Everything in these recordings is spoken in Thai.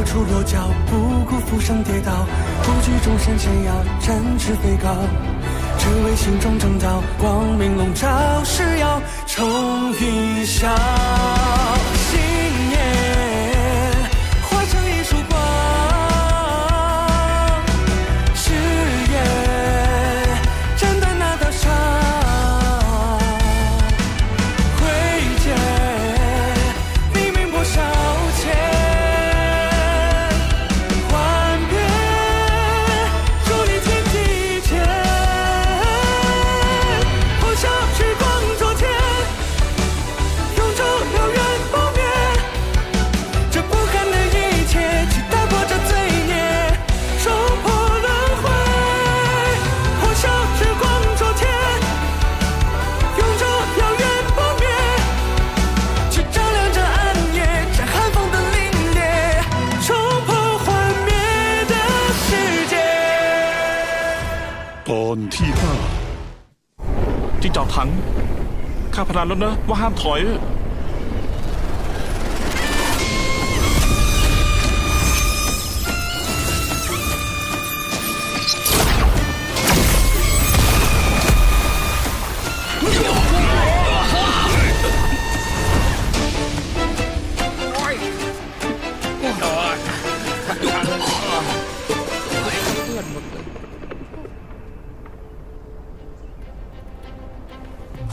出落脚，不辜负上跌倒，不惧众山险要，展翅飞高，只为心中正道，光明笼罩，誓要冲一笑。信念化成一束光，誓言斩断那道伤，挥剑黎明破晓前，幻变伫立天地间，破晓时光昨天，永驻燎原不灭，这不堪的一切，去打破这罪孽，冲破轮回。破晓时光昨天，永驻燎原不灭，去照亮这暗夜，这寒风的凛冽，冲破幻灭的世界。ตอนที่5จิ้งจอกถังข้าพนันแล้วนะว่าห้ามถอย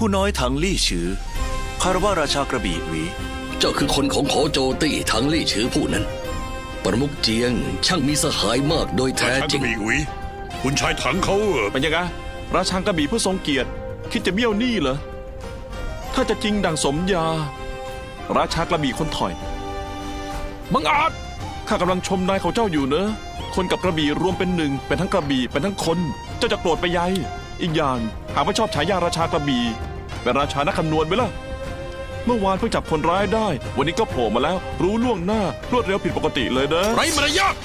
ผู้น้อยถังลี่ฉือคารวะราชากระบี่หวี เจ้าคือคนของขอโจตี้ทางลี่ชือผู้นั้น ประมุขเจียงช่างมีสหายมากโดยแท้ ราชา จริ ก ง ระบี่อุ๋ยคุณชายถังเขา เป็นยังไงราชากระบี่ผู้ทรงเกียรติคิดจะเบี้ยวหนี้เหรอถ้าจะจริงดังสมญาราชากระบี่คนถอยบังอาจข้ากำลังชมนายของเจ้าอยู่เนอะคนกับกระบี่รวมเป็นหนึ่งเป็นทั้งกระบี่เป็นทั้งคนเจ้าจะโกรธไปใหญ่อีกอย่างหากไม่ชอบฉายาราชากระบี่เป็นราชานักคำนวณไหมล่ะเมื่อวานเพิ่งจับคนร้ายได้วันนี้ก็โผล่มาแล้วรู้ล่วงหน้ารวดเร็วผิดปกติเลยนะ ไรมารยาท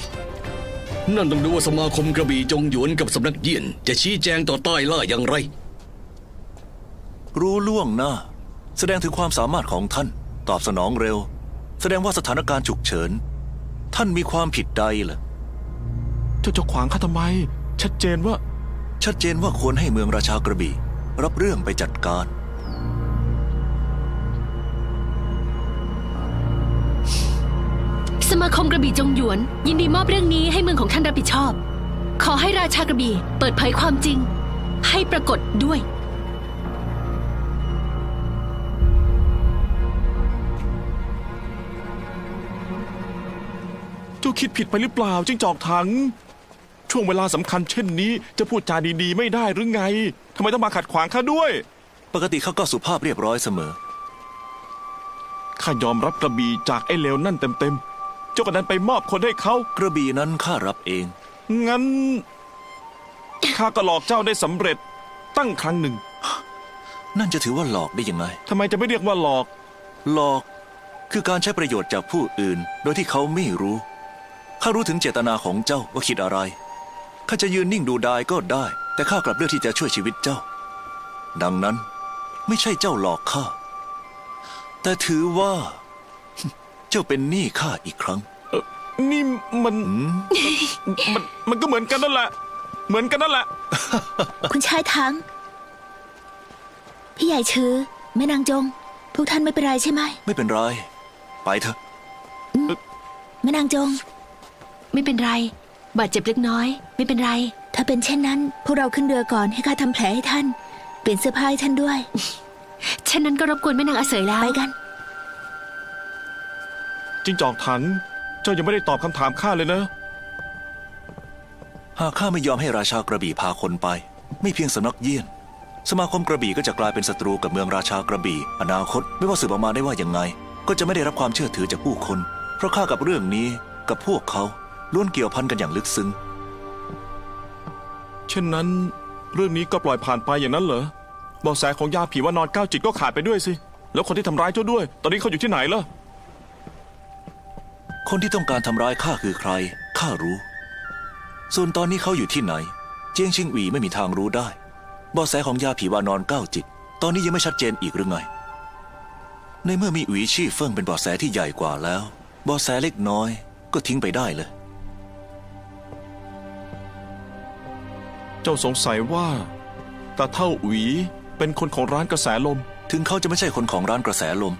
นั่นต้องดูว่าสมาคมกระบี่จงหยวนกับสำนักเยี่ยน จะชี้แจงต่อใต้ล่าอย่างไร รู้ล่วงหน้า แสดงถึงความสามารถของท่านตอบสนองเร็ว แสดงว่าสถานการณ์ฉุกเฉิน ท่านมีความผิดใดล่ะ เจ้าจะขวางข้าทำไมชัดเจนว่าควรให้เมืองราชากระบี่รับเรื่องไปจัดการ สมาคมกระบี่จงหยวนยินดีมอบเรื่องนี้ให้เมืองของท่านรับผิดชอบ ขอให้ราชากระบี่เปิดเผยความจริงให้ปรากฏด้วย เจ้าคิดผิดไปหรือเปล่าจิ้งจอกถังช่วงเวลาสำคัญเช่นนี้จะพูดจาดีๆไม่ได้หรือไงทำไมต้องมาขัดขวางข้าด้วย ปกติเขาก็สุภาพเรียบร้อยเสมอ ข้ายอมรับกระบี่จากไอ้เลวนั่นเต็มๆเจ้าก็ดันไปมอบคนให้เขา กระบี่นั้นข้ารับเอง งั้นข้าก็หลอกเจ้าได้สำเร็จตั้งครั้งหนึ่ง นั่นจะถือว่าหลอกได้ยังไง ทำไมจะไม่เรียกว่าหลอก หลอกคือการใช้ประโยชน์จากผู้อื่น โดยที่เขาไม่รู้ข้ารู้ถึงเจตนาของเจ้าว่าคิดอะไรข้าจะยืนนิ่งดูดายก็ได้ แต่ข้ากลับเลือกที่จะช่วยชีวิตเจ้า ดังนั้นไม่ใช่เจ้าหลอกข้าแต่ถือว่า เจ้าเป็นหนี้ข้าอีกครั้ง นี่มันก็เหมือนกันนั่นแหละเหมือนกันนั่นแหละ คุณชายถังพี่ใหญ่ชือแม่นางจงพวกท่านไม่เป็นไรใช่ไหม ไม่เป็นไรไปเถอะ แม่นางจง ไม่เป็นไรบาดเจ็บเล็กน้อยไม่เป็นไร ถ้าเป็นเช่นนั้นพวกเราขึ้นเรือก่อนให้ข้าทำแผลให้ท่านเปลี่ยนเสื้อผ้าให้ท่านด้วย ฉะนั้นก็รบกวนแม่นางอาเสยแล้ว ไปกัน จิ้งจอกถังเจ้ายังไม่ได้ตอบคำถามข้าเลยนะ หากข้าไม่ยอมให้ราชากระบี่พาคนไป ไม่เพียงสำนักเยี่ยน สมาคมกระบี่ก็จะกลายเป็นศัตรูกับเมืองราชากระบี่อนาคตไม่ว่าสืบออกมาได้ว่ายังไง ก็จะไม่ได้รับความเชื่อถือจากผู้คน เพราะข้ากับเรื่องนี้กับพวกเขาล้วนเกี่ยวพันกันอย่างลึกซึ้ง เช่นนั้นเรื่องนี้ก็ปล่อยผ่านไปอย่างนั้นเหรอเบาะแสของยาผีว่านอน9 จิตก็ขาดไปด้วยสิแล้วคนที่ทำร้ายเจ้าด้วยตอนนี้เขาอยู่ที่ไหนล่ะ คนที่ต้องการทำร้ายข้าคือใครข้ารู้ ส่วนตอนนี้เขาอยู่ที่ไหนเจียงชิงหวีไม่มีทางรู้ได้เบาะแสของยาผีวานอน9 จิตตอนนี้ยังไม่ชัดเจนอีกหรือไงในเมื่อมีหวีชี่เฟิ่งเป็นเบาะแสที่ใหญ่กว่าแล้วเบาะแสเล็กน้อย ก็ทิ้งไปได้เลย เจ้าสงสัยว่าตาเท่าหวีเป็นคนของร้านกระแสลม ถึงเขาจะไม่ใช่คนของร้านกระแสลม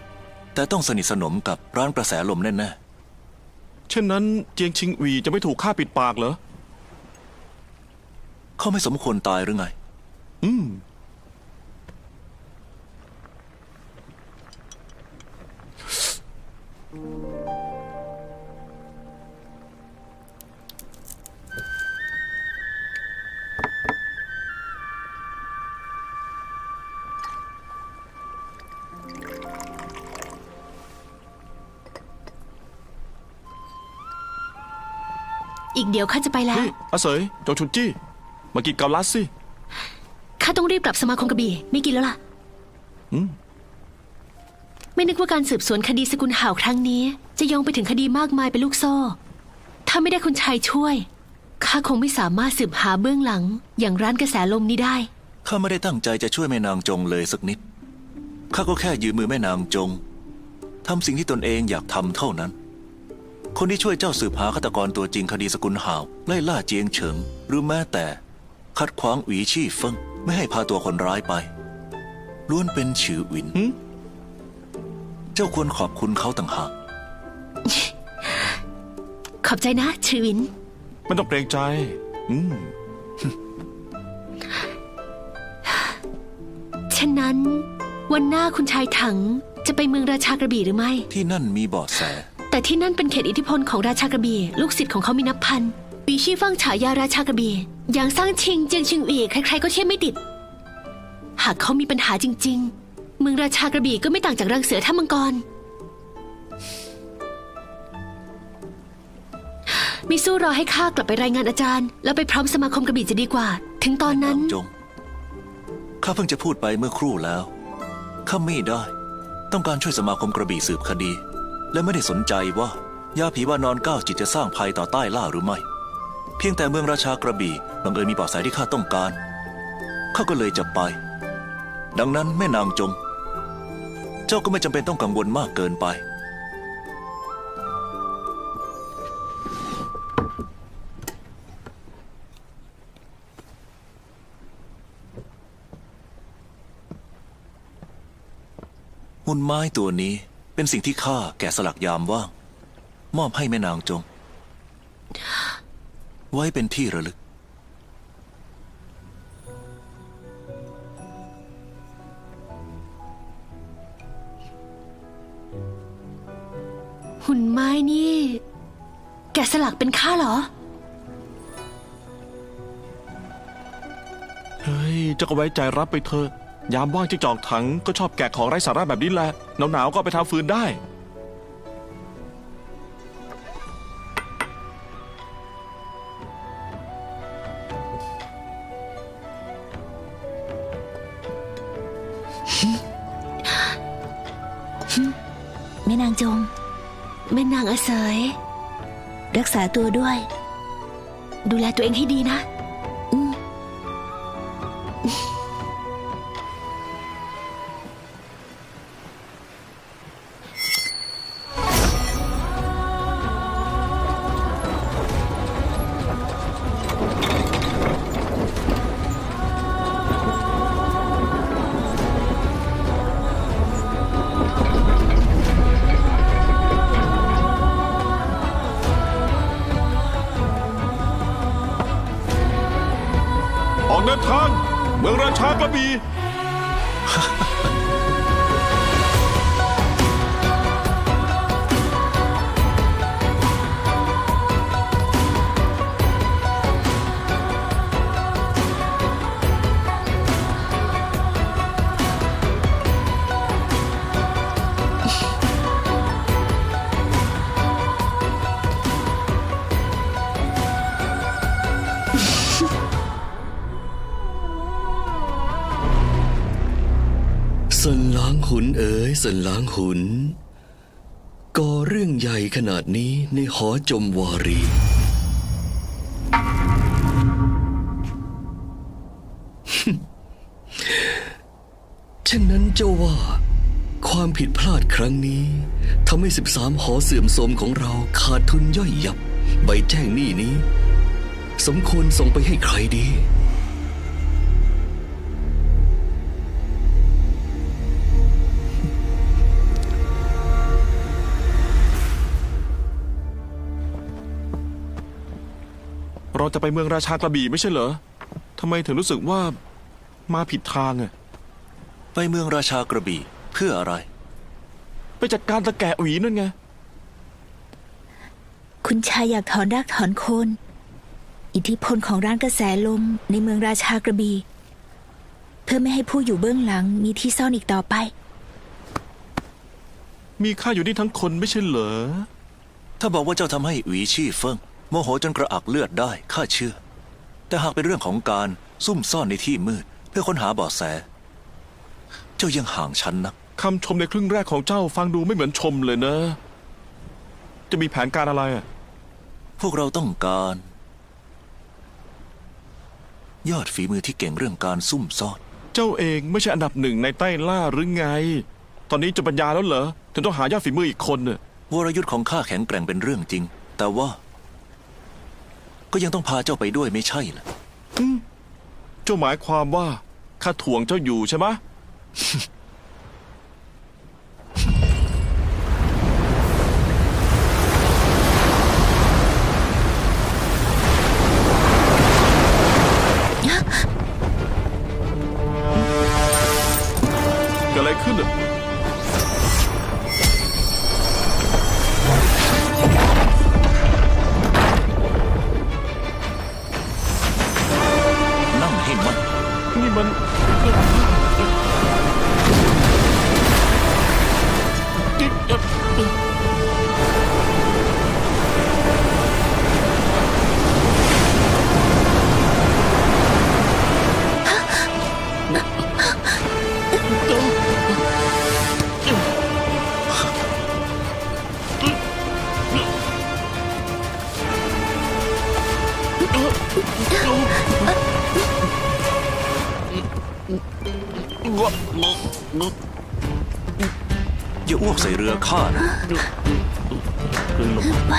แต่ต้องสนิทสนมกับร้านกระแสลมแน่ เช่นนั้นเจียงชิงหวีจะไม่ถูกฆ่าปิดปากเหรอ ๆเขาไม่สมควรตายหรือไง อีกเดี๋ยวข้าจะไปแล้ว นี่อาเสยจงชุนจี้ มากินเกาลัดสิ ข้าต้องรีบกลับสมาคมกระบี่ไม่กินแล้วล่ะ ไม่นึกว่าการสืบสวนคดีสกุลห่าวครั้งนี้ จะโยงไปถึงคดีมากมายเป็นลูกโซ่ ถ้าไม่ได้คุณชายช่วยข้าคงไม่สามารถสืบหาเบื้องหลัง อย่างร้านกระแสลมนี้ได้ ข้าไม่ได้ตั้งใจจะช่วยแม่นางจงเลยสักนิด ข้าก็แค่ยืมมือแม่นางจงทำสิ่งที่ตนเองอยากทำเท่านั้น คนที่ช่วยเจ้าสืบหาฆาตกรตัวจริงคดีสกุลห่าวไล่ล่าเจียงเฉิง หรือแม้แต่ขัดขวางหวีชี่เฟิงไม่ให้พาตัวคนร้ายไปล้วนเป็นฉือหวิน เจ้าควรขอบคุณเขาต่างหาก ขอบใจนะชื่อวิน ไม่ต้องเกรงใจ ฉะนั้นวันหน้าคุณชายถังจะไปเมืองราชากระบี่หรือไม่ ที่นั่นมีเบาะแส แต่ที่นั่นเป็นเขตอิทธิพลของราชากระบี่ลูกศิษย์ของเขามีนับพันปีชี่ฟังฉายาราชากระบี่อย่างสร้างชิงเจียงชิงอีใครๆก็เทียบไม่ติด หากเขามีปัญหาจริงๆ เมืองราชากระบี่ก็ไม่ต่างจากรังเสือท่ามังกรมิสู้รอให้ข้ากลับไปรายงานอาจารย์ แล้วไปพร้อมสมาคมกระบี่จะดีกว่า ถึงตอนนั้น แม่างจง ข้าเพิ่งจะพูดไปเมื่อครู่แล้ว ข้าไม่ได้ ต้องการช่วยสมาคมกระบี่สืบคดี และไม่ได้สนใจว่ายาผีว่านอนก้าวจิตจะสร้างภัยต่อใต้ล่าหรือไม่ เพียงแต่เมืองราชากระบี่บังเอิญมีเบาะแสที่ข้าต้องการ ข้าก็เลยจะไป ดังนั้นแม่นางจง เจ้าก็ไม่จำเป็นต้องกังวลมากเกินไป หุ่นไม้ตัวนี้เป็นสิ่งที่ข้าแกะสลักยามว่าง มอบให้แม่นางจง ไว้เป็นที่ระลึก หุ่นไม้นี่ แกะสลักเป็นข้าเหรอ เฮ้ยเจ้าก็ไว้ใจรับไปเถอะ ยามว่างที่จอกถังก็ชอบแกะของไร้สาระแบบนี้แหละ หนาวๆก็เอาไปทำฟืนได้ แม่นางจง แม่นางอาเสย รักษาตัวด้วย ดูแลตัวเองให้ดีนะ ออกเดินทาง เมืองราชากระบี่ สันล้างหุนเอ๋ยสันล้างหุนก่อเรื่องใหญ่ขนาดนี้ในหอจมวารี เช่นนั้นเจ้าว่า ความผิดพลาดครั้งนี้ทำให้13 หอเสื่อมโทรมของเราขาดทุนย่อยยับ ใบแจ้งหนี้นี้ สมควรส่งไปให้ใครดี เราจะไปเมืองราชากระบี่ไม่ใช่เหรอทำไมถึงรู้สึกว่ามาผิดทางอะ ไปเมืองราชากระบี่เพื่ออะไร ไปจัดการตะแกะหวีนั่นไง คุณชายอยากถอนรากถอนโคน อิทธิพลของร้านกระแสลมในเมืองราชากระบี่เพื่อไม่ให้ผู้อยู่เบื้องหลังมีที่ซ่อนอีกต่อไป มีข้าอยู่นี่ทั้งคนไม่ใช่เหรอ ถ้าบอกว่าเจ้าทำให้หวีชี่เฟิงโมโหจนกระอักเลือดได้ข้าเชื่อ แต่หากเป็นเรื่องของการซุ่มซ่อนในที่มืด เพื่อค้นหาเบาะแส เจ้ายังห่างฉันนัก คำชมในครึ่งแรกของเจ้าฟังดูไม่เหมือนชมเลยนะ จะมีแผนการอะไรอ่ะ พวกเราต้องการ ยอดฝีมือที่เก่งเรื่องการซุ่มซ่อน เจ้าเองไม่ใช่อันดับหนึ่งในใต้ล่าหรือไง ตอนนี้จะปัญญาแล้วเหรอ ถึงต้องหายอดฝีมืออีกคนน่ะ วรยุทธ์ของข้าแข็งแกร่งเป็นเรื่องจริง แต่ว่า ก็ยังต้องพาเจ้าไปด้วยไม่ใช่เหรอ เจ้าหมายความว่าข้าถ่วงเจ้าอยู่ใช่ไหม เกิดอะไรขึ้นอ่ะ นั่งให้มัน นี่มัน อย่าอ้วกใส่เรือข้านะ ไป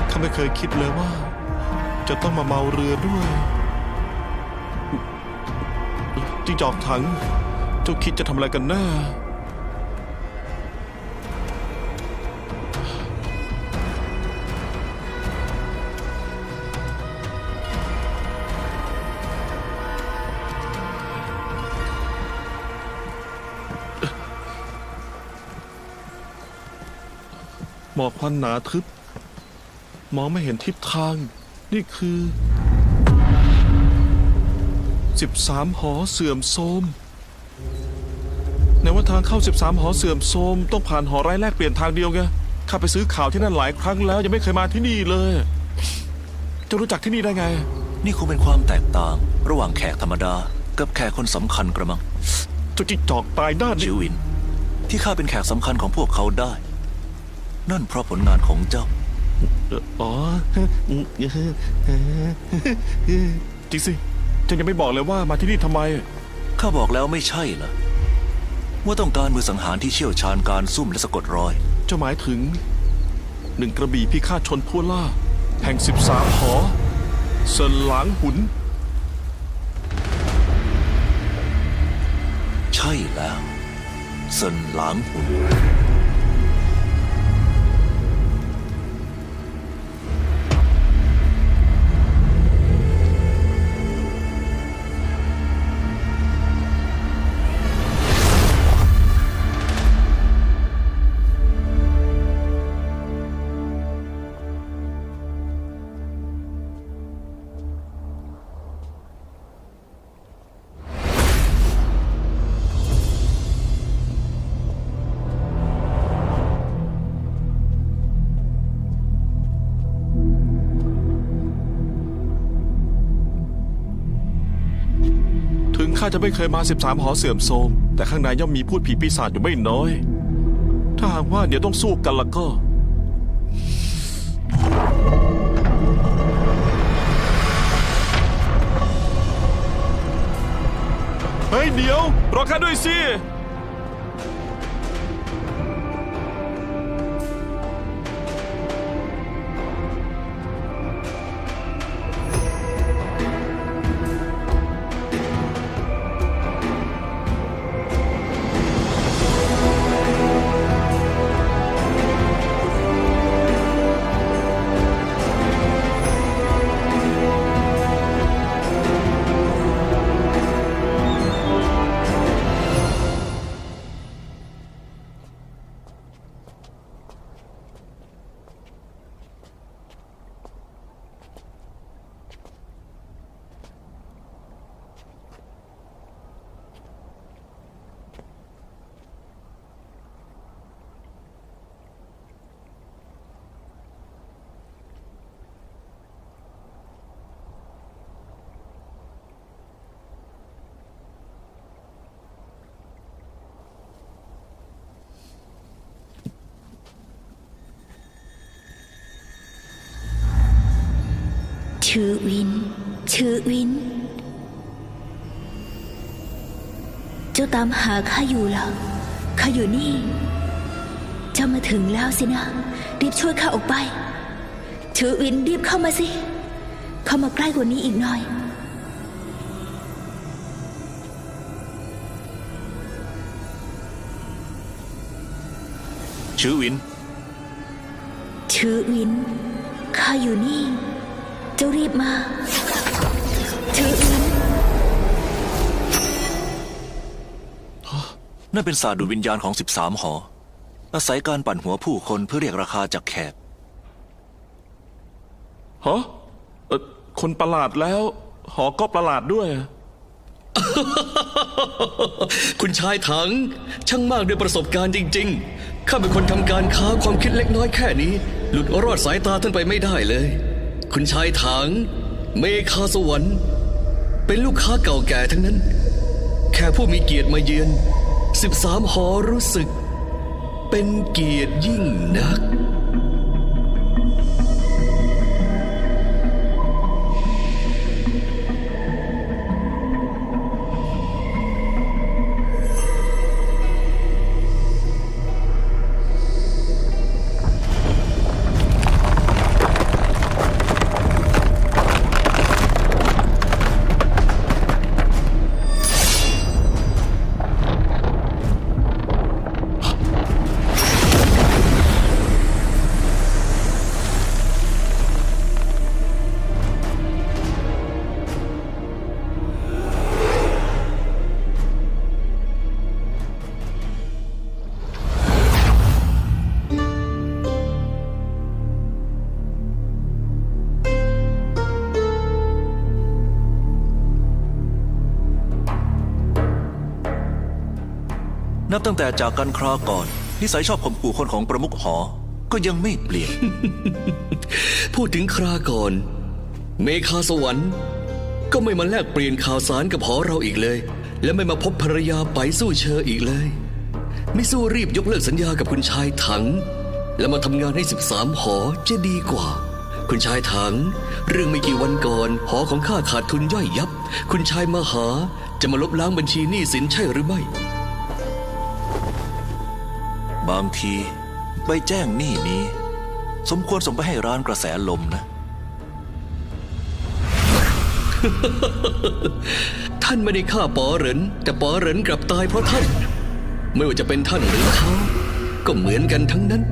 ข้าไม่เคยคิดเลยว่า จะต้องมาเมาเรือด้วยจิ้งจอกถัง เจ้าคิดจะทำอะไรกันแน่หมอกควันหนาทึบ มองไม่เห็นทิศทาง นี่คือ13 หอเสื่อมโทรมในว่าทางเข้า13 หอเสื่อมโทรมต้องผ่านหอไร้แลกเปลี่ยนทางเดียวไงข้าไปซื้อข่าวที่นั่นหลายครั้งแล้วยังไม่เคยมาที่นี่เลยจะรู้จักที่นี่ได้ไง นี่คงเป็นความแตกต่าง ระหว่างแขกธรรมดา กับแขกคนสำคัญกระมัง เจ้าจิ๊กจอกตายด้าน จิ นี้ วอิน ที่ข้าเป็นแขกสำคัญของพวกเขาได้ นั่นเพราะผลงานของเจ้า อ๋อจริงสิเจ้ายังไม่บอกเลยว่ามาที่นี่ทำไม ข้าบอกแล้วไม่ใช่เหรอว่าต้องการมือสังหารที่เชี่ยวชาญการซุ่มและสะกดรอย เจ้าหมายถึง1 กระบี่พิฆาตชนทั่วล่า แห่ง13 หอเซินหลางหุน ใช่แล้วเซินหลางหุน ข้าจะไม่เคยมา13 หอเสื่อมโทรมแต่ข้างในย่อมมีพูดผีปีศาจอยู่ไม่น้อย ถ้าหากว่าเดี๋ยวต้องสู้กันแล้วก็ เฮ้ย เดี๋ยว รอข้าด้วยสิ ชื่อวิน เจ้าตามหาข้าอยู่เหรอข้าอยู่นี่ เจ้ามาถึงแล้วสินะ รีบช่วยข้าออกไป ชื่อวินรีบเข้ามาสิ เข้ามาใกล้กว่านี้อีกหน่อย ชื่อวิน ชื่อวิน ข้าอยู่นี่ เจ้ารีบมา ชื่อวิน นั่นเป็นศาสตร์ดูดวิญญาณของ13 หอ อาศัยการปั่นหัวผู้คนเพื่อเรียกราคาจากแขก ฮะคนประหลาดแล้ว หอก็ประหลาดด้วย คุณชายถัง ช่างมากด้วยประสบการณ์จริงๆ ข้าเป็นคนทำการค้าความคิดเล็กน้อยแค่นี้ หลุดรอดสายตาท่านไปไม่ได้เลย คุณชายถัง เมฆาสวรรค์ เป็นลูกค้าเก่าแก่ทั้งนั้น แค่ผู้มีเกียรติมาเยือน13 หอรู้สึก เป็นเกียรติยิ่งนัก นับตั้งแต่จากกันคราก่อนนิสัยชอบข่มขู่คนของประมุขหอ ก็ยังไม่เปลี่ยน พูดถึงคราก่อน เมฆาสวรรค์ ก็ไม่มาแลกเปลี่ยนข่าวสารกับหอเราอีกเลย และไม่มาพบภรรยาไปสู้เชออีกเลย ไม่สู้รีบยกเลิกสัญญากับคุณชายถัง แล้วมาทำงานให้13 หอจะดีกว่า คุณชายถัง เรื่องไม่กี่วันก่อน หอของข้าขาดทุนย่อยยับ คุณชายมาหาจะมาลบล้างบัญชีหนี้สินใช่หรือไม่ บางทีใบแจ้งหนี้นี้ สมควรส่งไปให้ร้านกระแสลมนะ ท่านไม่ได้ฆ่าป๋อเหรินแต่ป๋อเหรินกลับตายเพราะท่าน ไม่ว่าจะเป็นท่านหรือเขาก็เหมือนกันทั้งนั้น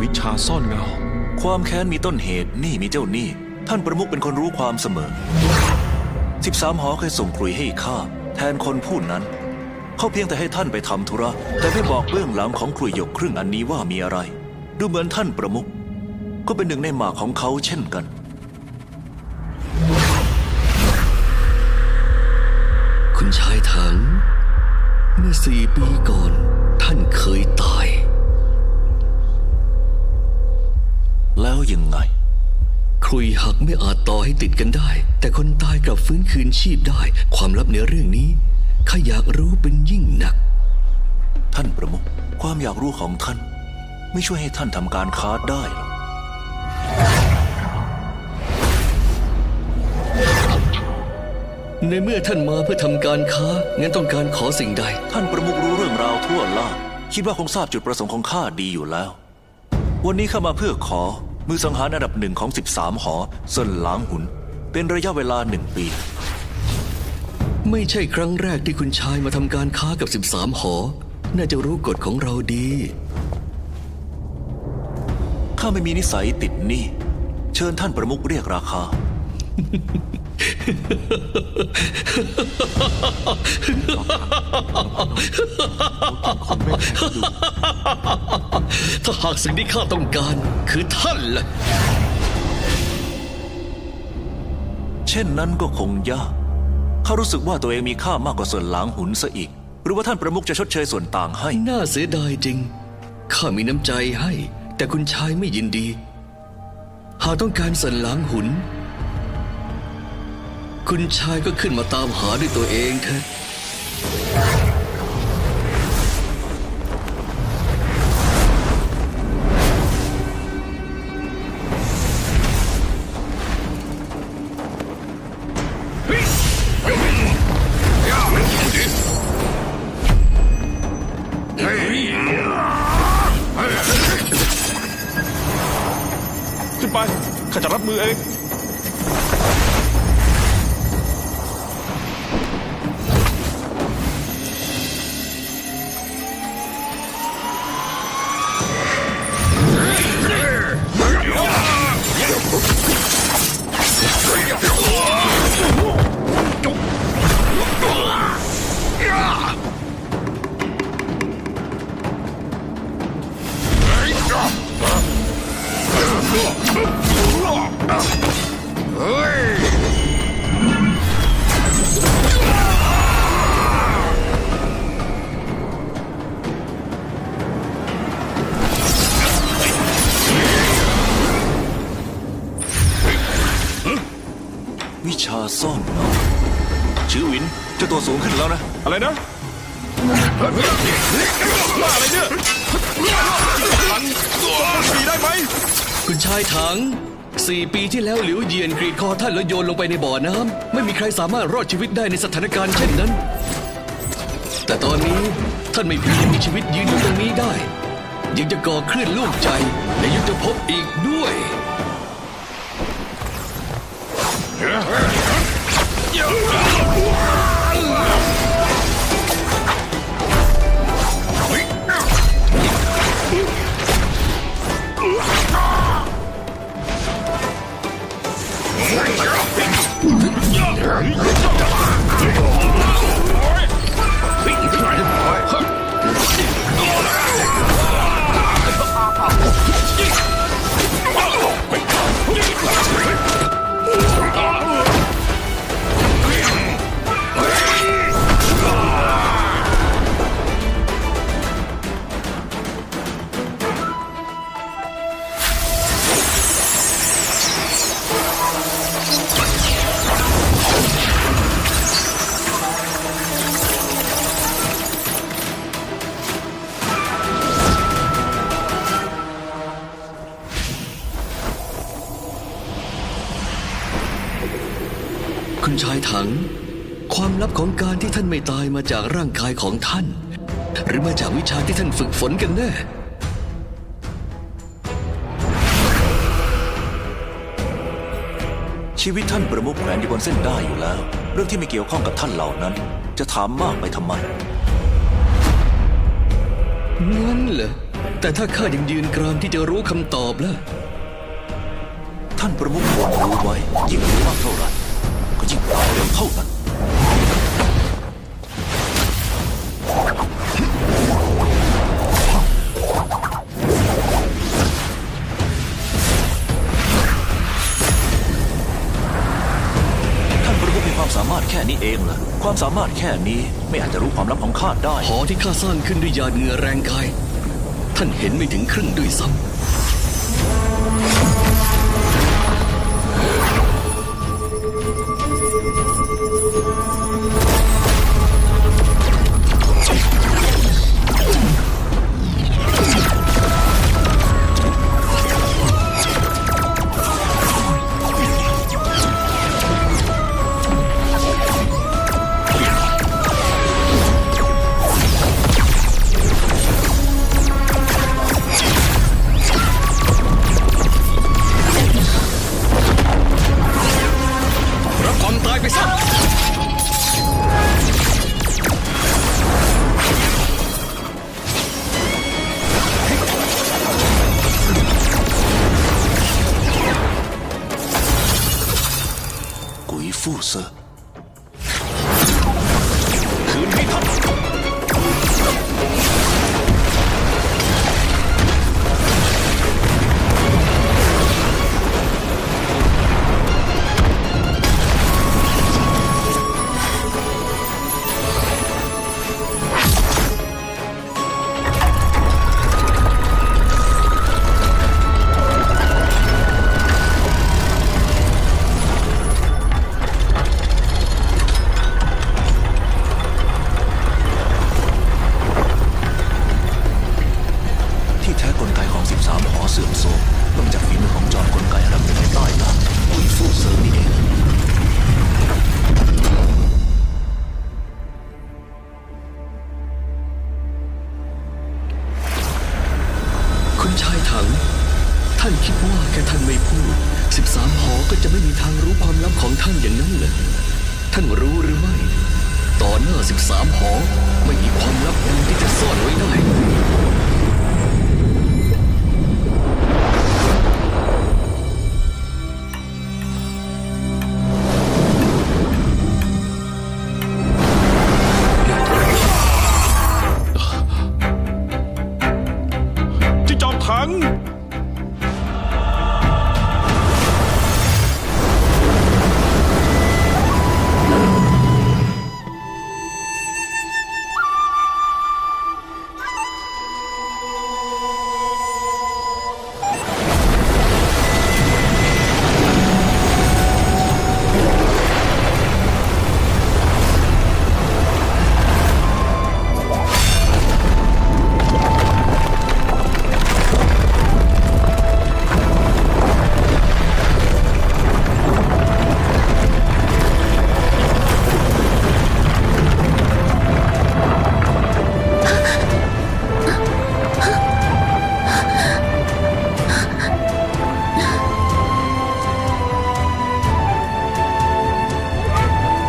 วิชาซ่อนเงา ความแค้นมีต้นเหตุหนี้มีเจ้าหนี้ ท่านประมุขเป็นคนรู้ความเสมอ13 หอเคยส่งกลุยให้ข้าแทนคนผู้นั้นเขาเพียงแต่ให้ท่านไปทำธุระแต่ไม่บอกเบื้องหลังของกลุยหยกครึ่งอันนี้ว่ามีอะไร ดูเหมือนท่านประมุขก็เป็นหนึ่งในหมากของเขาเช่นกัน คุณชายถัง เมื่อ4 ปีก่อนท่านเคยตาย แล้วยังไง คร รุยหักไม่อาจต่อให้ติดกันได้ แต่คนตายกลับฟื้นคืนชีพได้ ความลับในเรื่องนี้ข้าอยากรู้เป็นยิ่งนัก ท่านประมุขความอยากรู้ของท่าน ไม่ช่วยให้ท่านทำการค้าได้หรอก ในเมื่อท่านมาเพื่อทำการค้างั้นต้องการขอสิ่งใด ท่านประมุขรู้เรื่องราวทั่วล่าคิดว่าคงทราบจุดประสงค์ของข้าดีอยู่แล้ว วันนี้ข้ามาเพื่อขอมือสังหารอันดับ1ของ13หอเซินหลางหุน เป็นระยะเวลา1 ปี ไม่ใช่ครั้งแรกที่คุณชายมาทำการค้ากับ13หอ น่าจะรู้กฎของเราดี ข้าไม่มีนิสัยติดหนี้เชิญท่านประมุขเรียกราคา ถ้าหากสิ่งที่ข้าต้องการคือท่านล่ะ เช่นนั้นก็คงยากข้ารู้สึกว่าตัวเองมีค่ามากกว่าส่วนหลางหุนซะอีก หรือว่าท่านประมุขจะชดเชยส่วนต่างให้ น่าเสียดายจริง ข้ามีน้ำใจให้ แต่คุณชายไม่ยินดี หากต้องการสันหลังหุน คุณชายก็ขึ้นมาตามหาด้วยตัวเองเถอะ ขึ้นไปข้าจะรับมือเอง วิชาซ่อนเงาชื่อหวินเจ้าตัวสูงขึ้นแล้วนะ อะไรนะบ้าอะไรเนี่ยมีได้ไหม คุณชายถัง 4 ปีที่แล้วหลิวเยียนกรีดคอท่านแล้วโยนลงไปในบ่อน้ำไม่มีใครสามารถรอดชีวิตได้ในสถานการณ์เช่นนั้น แต่ตอนนี้ท่านไม่เพียงมีชีวิตยืนอยู่ตรงนี้ได้ ยังจะก่อคลื่นลูกใจในยุทธภพอีกด้วย คุณชายถัง ความลับของการที่ท่านไม่ตายมาจากร่างกายของท่าน หรือมาจากวิชาที่ท่านฝึกฝนกันแน่ ชีวิตท่านประมุขแขวนอยู่บนเส้นได้อยู่แล้ว เรื่องที่ไม่เกี่ยวข้องกับท่านเหล่านั้น จะถามมากไปทำไม งั้นเหรอ แต่ถ้าข้ายังยืนกรานที่จะรู้คำตอบล่ะ ท่านประมุขควรรู้ไว้ ยิ่งรู้มากเท่าไหร่ก็ยิ่งตายเร็วเท่านั้น ท่านประมุขมีความสามารถแค่นี้เองเหรอความสามารถแค่นี้ไม่อาจจะรู้ความลับของข้าได้ หอที่ข้าสร้างขึ้นด้วยหยาดเหงื่อแรงกาย ท่านเห็นไม่ถึงครึ่งด้วยซ้ำ เซอร์คืนให้ท่าน ที่แท้กลไกของ13 หอเสื่อมโทรมเนื่องจากฝีมือของจอมกลไกระดับหนึ่งในใต้ล่าอุยฟู่เซิงนี่เอง คุณชายถัง ท่านคิดว่าแค่ท่านไม่พูด13 หอก็จะไม่มีทางรู้ความลับของท่านอย่างนั้นเหรอท่านรู้หรือไม่ต่อหน้า13 หอไม่มีความลับใดที่จะซ่อนไว้ได้ ที่จอมถัง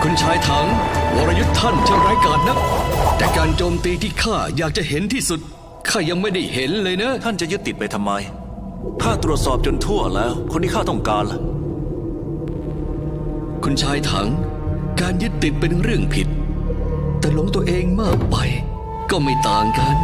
คุณชายถังวรยุทธ์ท่านช่างร้ายกาจนักแต่การโจมตีที่ข้าอยากจะเห็นที่สุดข้ายังไม่ได้เห็นเลยนะ ท่านจะยึดติดไปทำไม ข้าตรวจสอบจนทั่วแล้ว คนที่ข้าต้องการล่ะ คุณชายถัง การยึดติดเป็นเรื่องผิด แต่หลงตัวเองมากไปก็ไม่ต่างกัน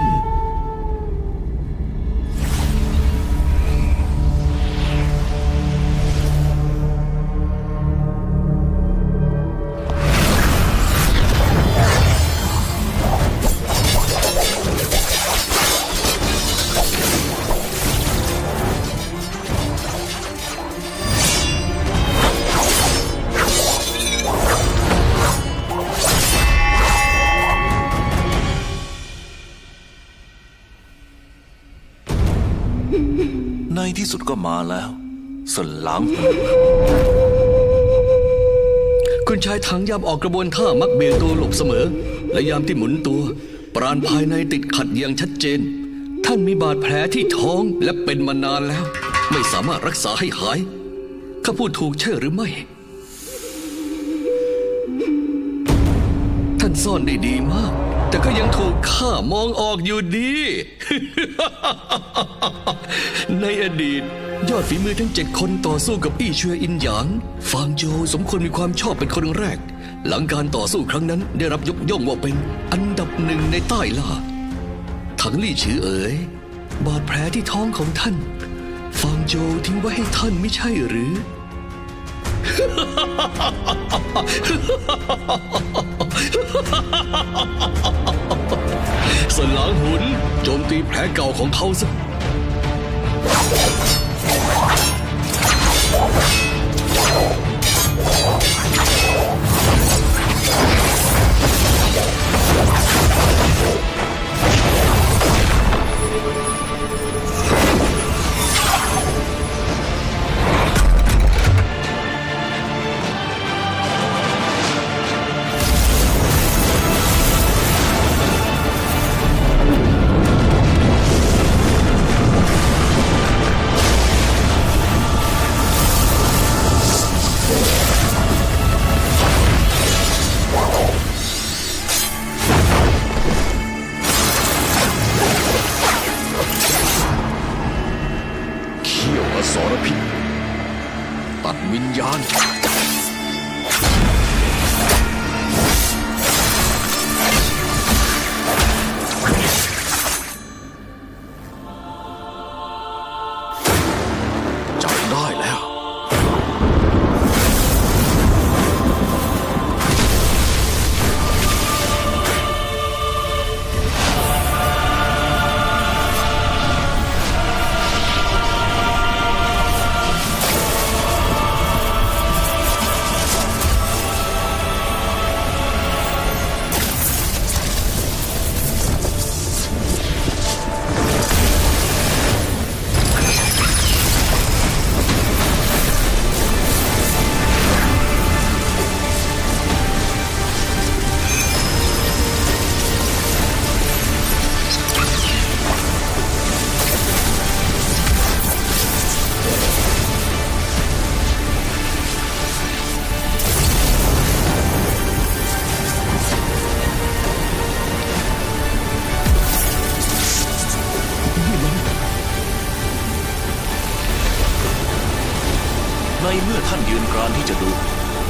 ในที่สุดก็มาแล้วส่วนหลัง คุณชายถังยามออกกระบวนท่ามักเบี่ยงตัวหลบเสมอ และยามที่หมุนตัว ปราณภายในติดขัดอย่างชัดเจน ท่านมีบาดแผลที่ท้องและเป็นมานานแล้ว ไม่สามารถรักษาให้หายข้าพูดถูกใช่หรือไม่ ท่านซ่อนได้ดีมาก แต่ก็ยังถูกข้ามองออกอยู่ดี ในอดีต ยอดฝีมือทั้ง7 คนต่อสู้กับอี้เชวยอินหยาง ฟางโจวสมควรมีความชอบเป็นคนแรก หลังการต่อสู้ครั้งนั้นได้รับยกย่องว่าเป็นอันดับหนึ่งในใต้ล่า ถังลี่ฉือเอ๋ย บาดแผลที่ท้องของท่าน ฟางโจวทิ้งไว้ให้ท่านไม่ใช่หรือ สนหลางหุนโจมตีแผลเก่าของเขาซะ เขี้ยวอสรพิษตัดวิญญาณ ในเมื่อท่านยืนกรานที่จะดู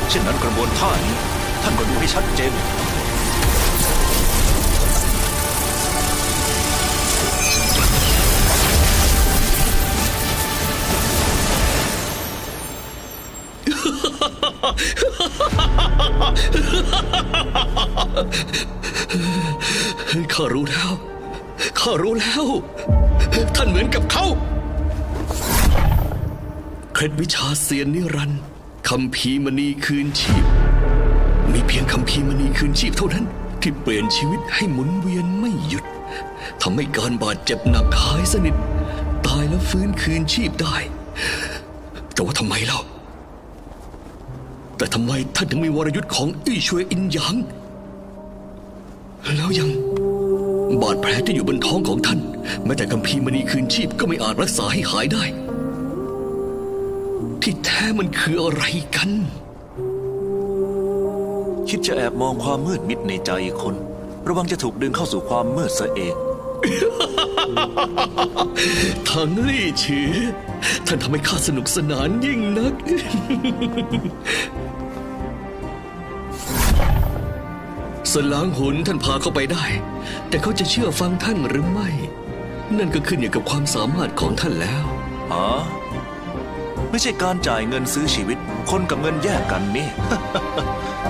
เช่นนั้นกระบวนท่านี้ ท่านก็ดูให้ชัดเจน ข้ารู้แล้ว ข้ารู้แล้ว ท่านเหมือนกับเขา เคล็ดวิชาเซียนนิรันดร์คัมภีร์มณีคืนชีพ มีเพียงคัมภีร์มณีคืนชีพเท่านั้น ที่เปลี่ยนชีวิตให้หมุนเวียนไม่หยุดทำให้การบาดเจ็บหนักหายสนิท ตายแล้วฟื้นคืนชีพได้ แต่ว่าทำไมเล่า แต่ทำไมท่านถึงมีวรยุทธ์ของอี้ช่วยอินหยาง แล้วยังบาดแผลที่อยู่บนท้องของท่านแม้แต่คัมภีร์มณีคืนชีพก็ไม่อาจรักษาให้หายได้ ที่แท้มันคืออะไรกัน คิดจะแอบมองความมืดมิดในใจคน ระวังจะถูกดึงเข้าสู่ความมืดซะเอง ถังลี่ฉือท่านทำให้ข้าสนุกสนานยิ่งนัก สนล้างหุนท่านพาเข้าไปได้ แต่เขาจะเชื่อฟังท่านหรือไม่ นั่นก็ขึ้นอยู่กับความสามารถของท่านแล้ว อ๋อ ไม่ใช่การจ่ายเงินซื้อชีวิต คนกับเงินแยกกันนี่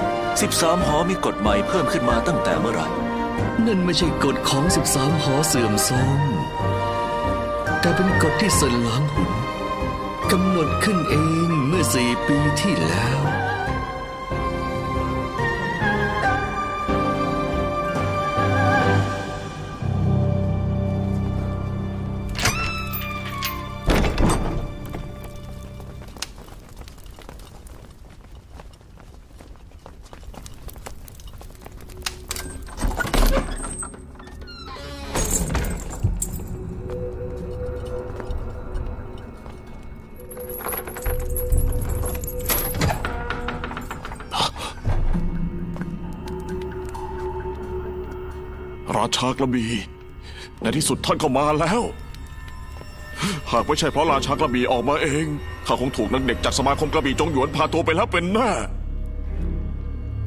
13 หอมีกฎใหม่เพิ่มขึ้นมาตั้งแต่เมื่อไหร่ นั่นไม่ใช่กฎของ13 หอเสื่อมโทรมแต่เป็นกฎที่สนล้างหุนกำหนดขึ้นเองเมื่อ4 ปีที่แล้ว ราชากระบี่ในที่สุดท่านก็มาแล้ว หากไม่ใช่เพราะราชากระบี่ออกมาเองข้าคงถูกนักเด็กจากสมาคมกระบี่จงหยวนพาตัวไปแล้วเป็นแน่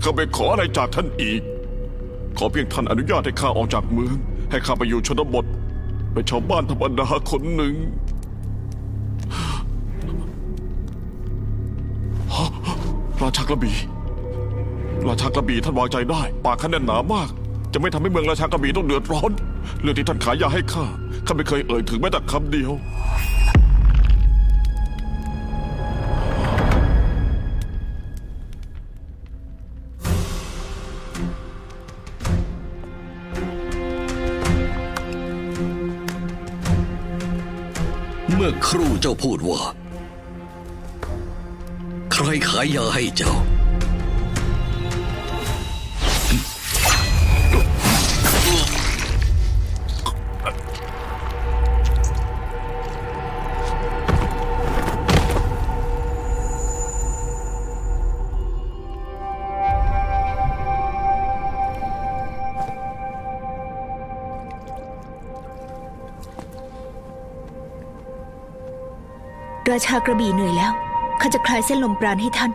ข้าไม่ขออะไรจากท่านอีก ขอเพียงท่านอนุญาตให้ข้าออกจากเมืองให้ข้าไปอยู่ชนบทเป็นชาวบ้านธรรมดาคนหนึ่งฮะราชากระบี่ท่านวางใจได้ปากข้าแน่นหนามากจะไม่ทำให้เมืองราชากระบี่ต้องเดือดร้อนเรื่องที่ท่านขายยาให้ข้าไม่เคยเอ่ยถึงแม้แต่คำเดียวเมื่อครู่เจ้าพูดว่า ใครขายยาให้เจ้า ราชากระบี่เหนื่อยแล้วข้าจะคลายเส้นลมปราณให้ท่าน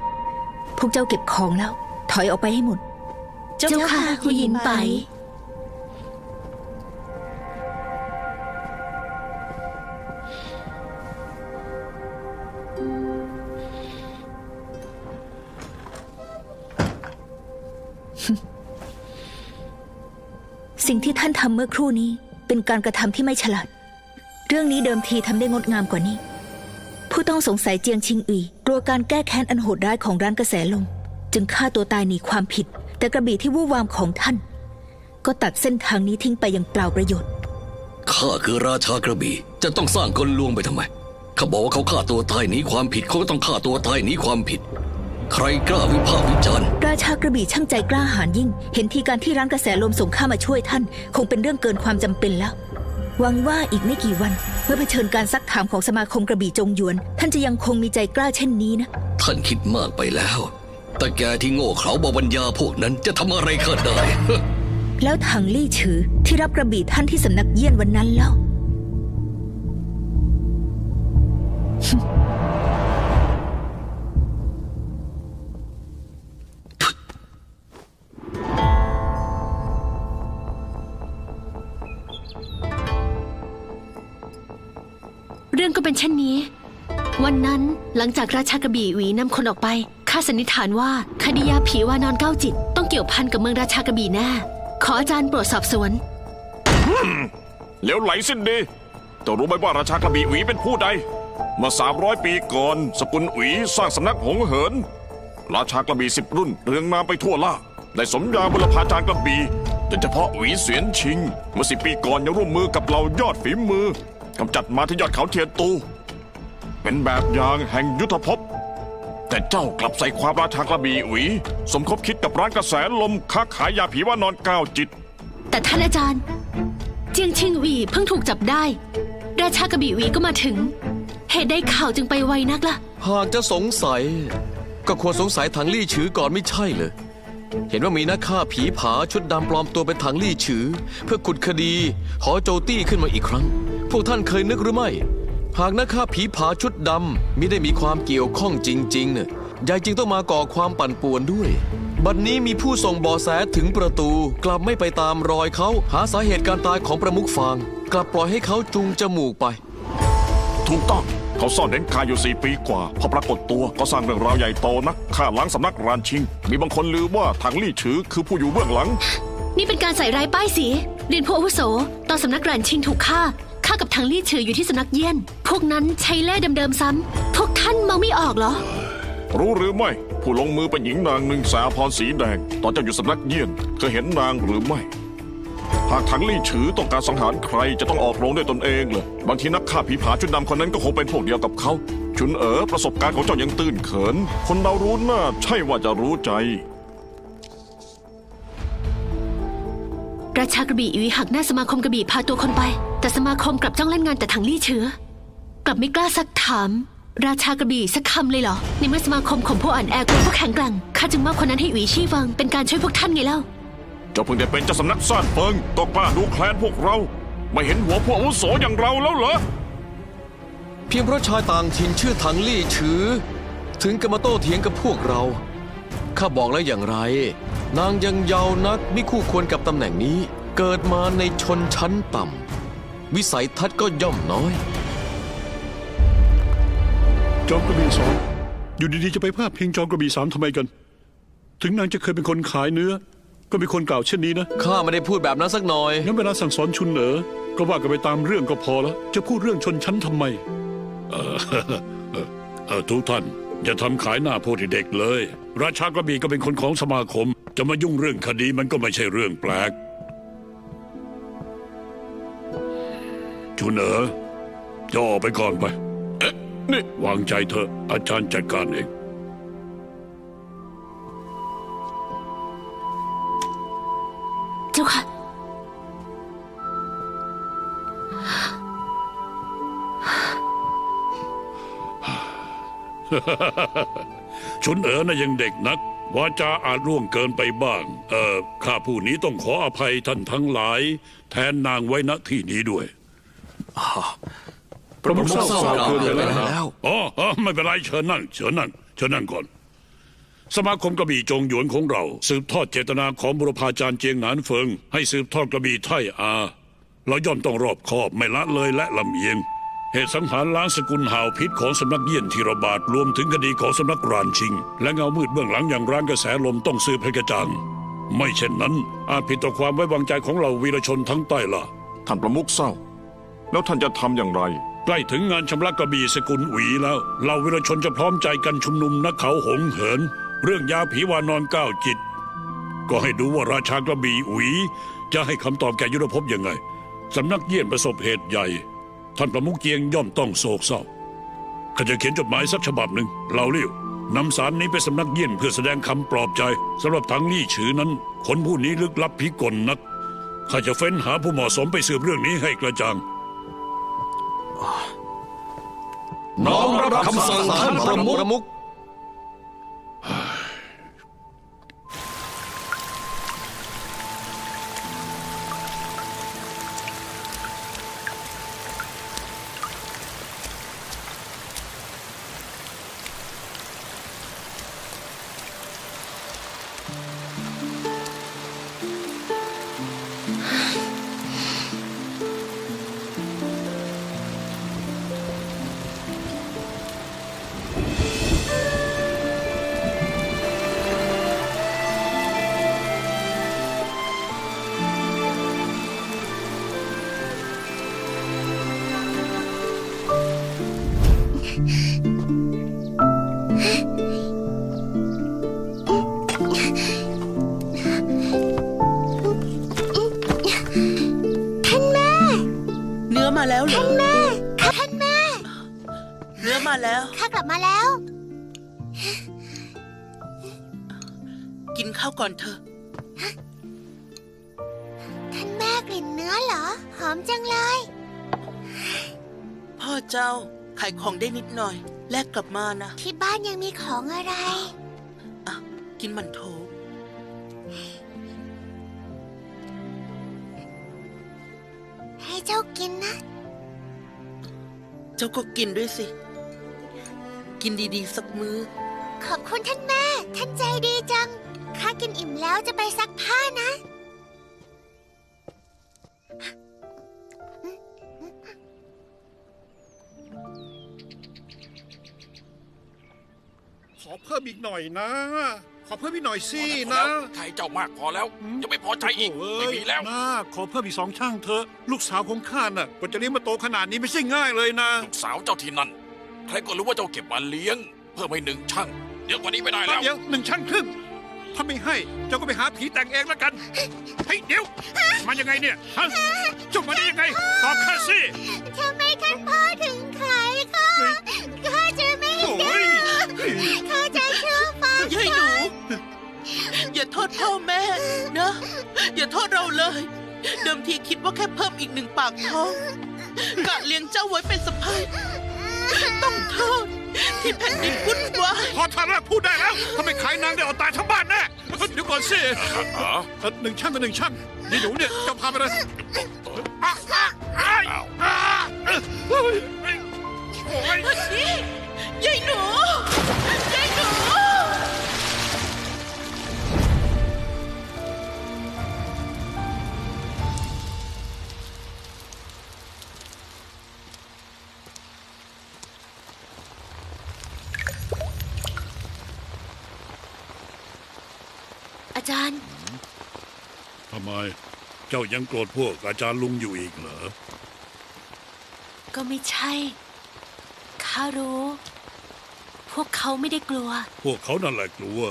พวกเจ้าเก็บของแล้ว ถอยออกไปให้หมด เจ้าค่ะหูหยินไป สิ่งที่ท่านทำเมื่อครู่นี้เป็นการกระทำที่ไม่ฉลาด เรื่องนี้เดิมทีทำได้งดงามกว่านี้ ผู้ต้องสงสัยเจียงชิงอีกลัวการแก้แค้นอันโหดร้ายของร้านกระแสลมจึงฆ่าตัวตายหนีความผิด แต่กระบี่ที่วู่วามของท่านก็ตัดเส้นทางนี้ทิ้งไปอย่างเปล่าประโยชน์ ข้าคือราชากระบี่จะต้องสร้างกลลวงไปทำไมข้าบอกว่าเขาฆ่าตัวตายหนีความผิดเขาก็ต้องฆ่าตัวตายหนีความผิด ใครกล้าวิพากษ์วิจารณ์ ราชากระบี่ช่างใจกล้าหาญยิ่ง เห็นทีการที่ร้านกระแสลมส่งข้ามาช่วยท่าน คงเป็นเรื่องเกินความจำเป็นแล้วหวังว่าอีกไม่กี่วันเมื่อเผชิญการซักถามของสมาคมกระบี่จงหยวนท่านจะยังคงมีใจกล้าเช่นนี้นะ ท่านคิดมากไปแล้ว แต่แกที่โง่เขลาบาปัญญาพวกนั้นจะทำอะไรข้าได้ แล้วถังลี่ฉือที่รับกระบี่ท่านที่สำนักเยี่ยนวันนั้นเล่า ถ เรื่องก็เป็นเช่นนี้ วันนั้นหลังจากราชากระบี่หวีนำคนออกไปข้าสันนิษฐานว่าคดียาผีวานอนเก้าจิตต้องเกี่ยวพันกับเมืองราชากระบี่แน่ขออาจารย์โปรดสอบสวน เหลวไหลสิ้นดีแต่รู้ไหมว่าราชากระบี่หวีเป็นผู้ใดเมื่อ300 ปีก่อนสกุลหวีสร้างสำนักหงเหินราชากระบี่10 รุ่นเรืองนามไปทั่วล่าได้สมญาบุรพาจารย์กระบี่โดยเฉพาะหวีเสวียนชิงเมื่อ10 ปีก่อนยังร่วมมือกับเหล่ายอดฝีมือกำจัดมาที่ยอดเขาเทียนตูเป็นแบบอย่างแห่งยุทธภพแต่เจ้ากลับใส่ความราชากระบี่หวีสมคบคิดกับร้านกระแสลมค้าขายยาผีว่านอน9 จิตแต่ท่านอาจารย์เจียงชิงหวีเพิ่งถูกจับได้ ราชากระบี่หวีก็มาถึง เหตุใดข่าวจึงไปไวนักล่ะ หากจะสงสัย ก็ควรสงสัยถังลี่ฉือก่อนไม่ใช่เลย เห็นว่ามีนักฆ่าผีผาชุดดำปลอมตัวเป็นถังลี่ฉือ เพื่อขุดคดีหอโจตี้ขึ้นมาอีกครั้ง พวกท่านเคยนึกหรือไม่ หากนักฆ่าผีผาชุดดำมิได้มีความเกี่ยวข้องจริงๆเนี่ยยายจึงต้องมาก่อความปั่นป่วนด้วย บัดนี้มีผู้ส่งเบาะแสถึงประตู กลับไม่ไปตามรอยเขาหาสาเหตุการตายของประมุขฟาง กลับปล่อยให้เขาจูงจมูกไป ถูกต้องเขาซ่อนเร้นกายอยู่4 ปีกว่าพอปรากฏตัวก็สร้างเรื่องราวใหญ่โตนักฆ่าล้างสำนักรานชิง มีบางคนลือว่าถังลี่ฉือคือผู้อยู่เบื้องหลัง นี่เป็นการใส่ร้ายป้ายสีเรียนผู้อาวุโสตอนสำนักรานชิงถูกฆ่ากับทางลี่ฉืออยู่ที่สำนักเยี่ยนพวกนั้นใช้แล่เดิมๆซ้ำพวกท่านมองไม่ออกเหรอ รู้หรือไม่ผู้ลงมือเป็นหญิงนางหนึ่งสาพรสีแดงตอนเจ้าอยู่สำนักเยี่ยนเคยเห็นนางหรือไม่หากถังลี่ฉือต้องการสังหารใครจะต้องออกโรงด้วยตนเองเลยบางทีนักฆ่าผีผาชุดดำคนนั้นก็คงเป็นพวกเดียวกับเขาชุนประสบการณ์ของเจ้ายังตื้นเขินคนเรารู้หน้าใช่ว่าจะรู้ใจราชากระบี่อีหักหน้าสมาคมกระบี่พาตัวคนไปแต่สมาคมกลับจ้องเล่นงานแต่ถังลี่เชื้อกลับไม่กล้าซักถามราชากระบี่สักคำเลยเหรอในเมื่อสมาคมของผู้อ่านแอกลัวพวกแข็งแกร่งข้าจึงมอบคนนั้นให้อุ๋ยชี่ฟังเป็นการช่วยพวกท่านไงเล่าเจ้าเพิ่งได้เป็นเจ้าสำนักซ่านเฟิงก็กล้าดูแคลนพวกเราไม่เห็นหัวผู้อาวุโสอย่างเราแล้วเหรอเพียงเพราะชายต่างถิ่นชื่อถังลี่ฉือถึงกับมาโต้เถียงกับพวกเราข้าบอกแล้วอย่างไรนางยังเยาว์นักไม่คู่ควรกับตำแหน่งนี้เกิดมาในชนชั้นต่ำวิสัยทัศน์ก็ย่อมน้อยจอมกระบี่สองอยู่ดีๆจะไปพาดพิงจอมกระบี่สามทำไมกันถึงนางจะเคยเป็นคนขายเนื้อก็มีคนกล่าวเช่นนี้นะข้าไม่ได้พูดแบบนั้นสักหน่อยงั้นเวลาสั่งสอนชุนก็ว่ากันไปตามเรื่องก็พอแล้วจะพูดเรื่องชนชั้นทำไมทุกท่านอย่าทำขายหน้าโพธิเด็กเลยราชากระบี่ก็เป็นคนของสมาคมจะมายุ่งเรื่องคดีมันก็ไม่ใช่เรื่องแปลกชุนจะออกไปก่อนไปนี่วางใจเถอะอาจารย์จัดการเองเจ้าค่ะชุนน่ะยังเด็กนักวาจาอาจร่วงเกินไปบ้างข้าผู้นี้ต้องขออภัยท่านทั้งหลายแทนนางไว้ณที่นี้ด้วยประมุขเศร้าเกินไปแล้วไม่เป็นไรเชิญนั่งก่อนสมาคมกระบี่จงหยวนของเราสืบทอดเจตนาของบุรพาจารย์เจียงหนานเฟิงให้สืบทอดกระบี่ไทอาเราย่อมต้องรอบคอบไม่ละเลยและลำเอียงเหตุสังหารล้างสกุลห่าวพิษของสำนักเยี่ยนที่ระบาดรวมถึงคดีของสำนักรานชิงและเงามืดเบื้องหลังอย่างร้านกระแสลมต้องสืบให้กระจ่างไม่เช่นนั้นอาจผิดต่อความไว้วางใจของเราวีรชนทั้งใต้ล่ะท่านประมุขเศร้าแล้วท่านจะทำอย่างไรใกล้ถึงงานชำระกระบี่สกุลหวีแล้วเราวีรชนจะพร้อมใจกันชุมนุมณเขาหงเหินเรื่องยาผีวานอน9 จิตก็ให้ดูว่าราชากระบี่หวีจะให้คำตอบแก่ยุทธภพยังไงสำนักเยี่ยนประสบเหตุใหญ่ท่านประมุขเจียงย่อมต้องโศกเศร้าข้าจะเขียนจดหมายสักฉบับหนึ่งเราเลี้ยวนำสารนี้ไปสำนักเยี่ยนเพื่อแสดงคำปลอบใจสำหรับถังลี่ฉือนั้นคนผู้นี้ลึกลับพิกลนักข้าจะเฟ้นหาผู้เหมาะสมไปสืบเรื่องนี้ให้กระจ่างน้อมรับคำสั่งท่านประมุข แล้วเหรอ ท่านแม่ เนื้อมาแล้ว ข้ากลับมาแล้ว กินข้าวก่อนเถอะ ท่านแม่กลิ่นเนื้อเหรอ หอมจังเลย พ่อเจ้าขายของได้นิดหน่อย แลกกลับมานะ ที่บ้านยังมีของอะไร อ่ะ กินมันโถ ให้เจ้ากินนะ เจ้าก็กินด้วยสิ กินดีๆสักมื้อ ขอบคุณท่านแม่ ท่านใจดีจัง ข้ากินอิ่มแล้วจะไปซักผ้านะ ขอเพิ่มอีกหน่อยนะ ขอเพิ่มอีกหน่อยสินะ ไทยเจ้ามากพอแล้ว จะไม่พอใจอีก ไม่มีแล้ว นะขอเพิ่มอีก2 ช่างเถอะ ลูกสาวของข้าน่ะกว่าจะเลี้ยงมาโตขนาดนี้ไม่ใช่ง่ายเลยนะ ลูกสาวเจ้าที่นั่น ใครก็รู้ว่าเจ้าเก็บมาเลี้ยง เพิ่มให้1 ช่างเดี๋ยวกว่านี้ไม่ได้แล้ว เดี๋ยว1 ช่างครึ่ง ถ้าไม่ให้เจ้าก็ไปหาผีแต่งเองแล้วกัน เฮ้ยเดี๋ยว มันยังไงเนี่ยฮะเจ้ามาได้ยังไงตอบข้าสิ ทำไมท่านพ่อถึงขายข้า ข้าจะไม่ โอ้ย ข้าจะเชื่อฟัง ยายหนู อย่าโทษพ่อแม่นะ อย่าโทษเราเลย เดิมทีคิดว่าแค่เพิ่มอีก1 ปากท้องกะเลี้ยงเจ้าไว้เป็นสะพ้ายต้องโทษที่แผ่นดินวุ่นวาย พอทานแล้วพูดได้แล้วถ้าไม่ขายนางได้เอาตายทั้งบ้านแน่เดี๋ยวก่อนสิหนึ่งช่างกับ1 ช่างนี่หนูเนี่ยเจ้าพาไปเลยโอ้ย ยายหนู ยายหนู อาจารย์ ทำไม เจ้ายังโกรธพวกอาจารย์ลุงอยู่อีกเหรอ ก็ไม่ใช่ ข้ารู้ พวกเขาไม่ได้กลัว พวกเขานั่นแหละกลัว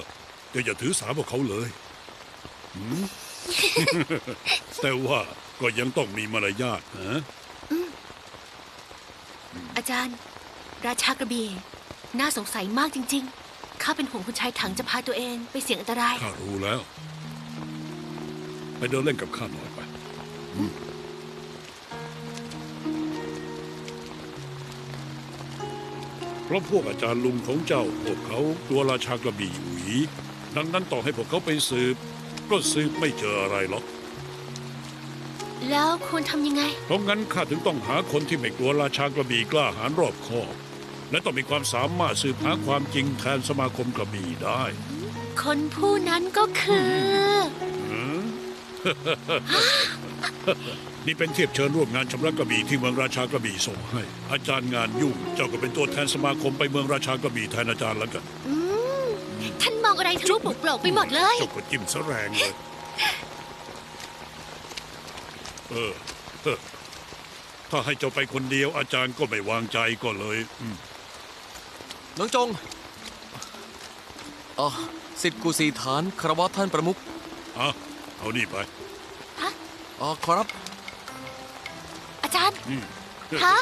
แต่อย่าถือสาพวกเขาเลยหืม แต่ว่าก็ยังต้องมีมารยาทนะ อาจารย์ ราชากระบี่น่าสงสัยมากจริงๆ ข้าเป็นห่วงคุณชายถังจะพาตัวเองไปเสี่ยงอันตราย ข้ารู้แล้ว ไปเดินเล่นกับข้าหน่อยไปเพราะพวกอาจารย์ลุงของเจ้าพวกเขากลัวราชากระบี่หวีดังนั้นต่อให้พวกเขาไปสืบ ก็สืบไม่เจออะไรหรอก แล้วควรทำยังไง เพราะงั้นข้าถึงต้องหาคนที่ไม่กลัวราชากระบี่กล้าหาญรอบคอบ และต้องมีความสามารถสืบหาความจริงแทนสมาคมกระบี่ได้ คนผู้นั้นก็คือ นี่เป็นเทียบเชิญร่วมงานชำระกระบี่ที่เมืองราชากระบี่ส่งให้ อาจารย์งานยุ่ง เจ้าก็เป็นตัวแทนสมาคมไปเมืองราชากระบี่แทนอาจารย์แล้วกัน ท่านมองอะไรทะลุปลุกโปร่งไปหมดเลย เจ้าก็จิ้มซะแรงเลย ถ้าให้เจ้าไปคนเดียวอาจารย์ก็ไม่วางใจก็เลยน้องจงอ๋อสิทธิ์กุสีฐานคารวะท่านประมุข เอานี่ไป อ๋อขอรับ อาจารย์ ฮะ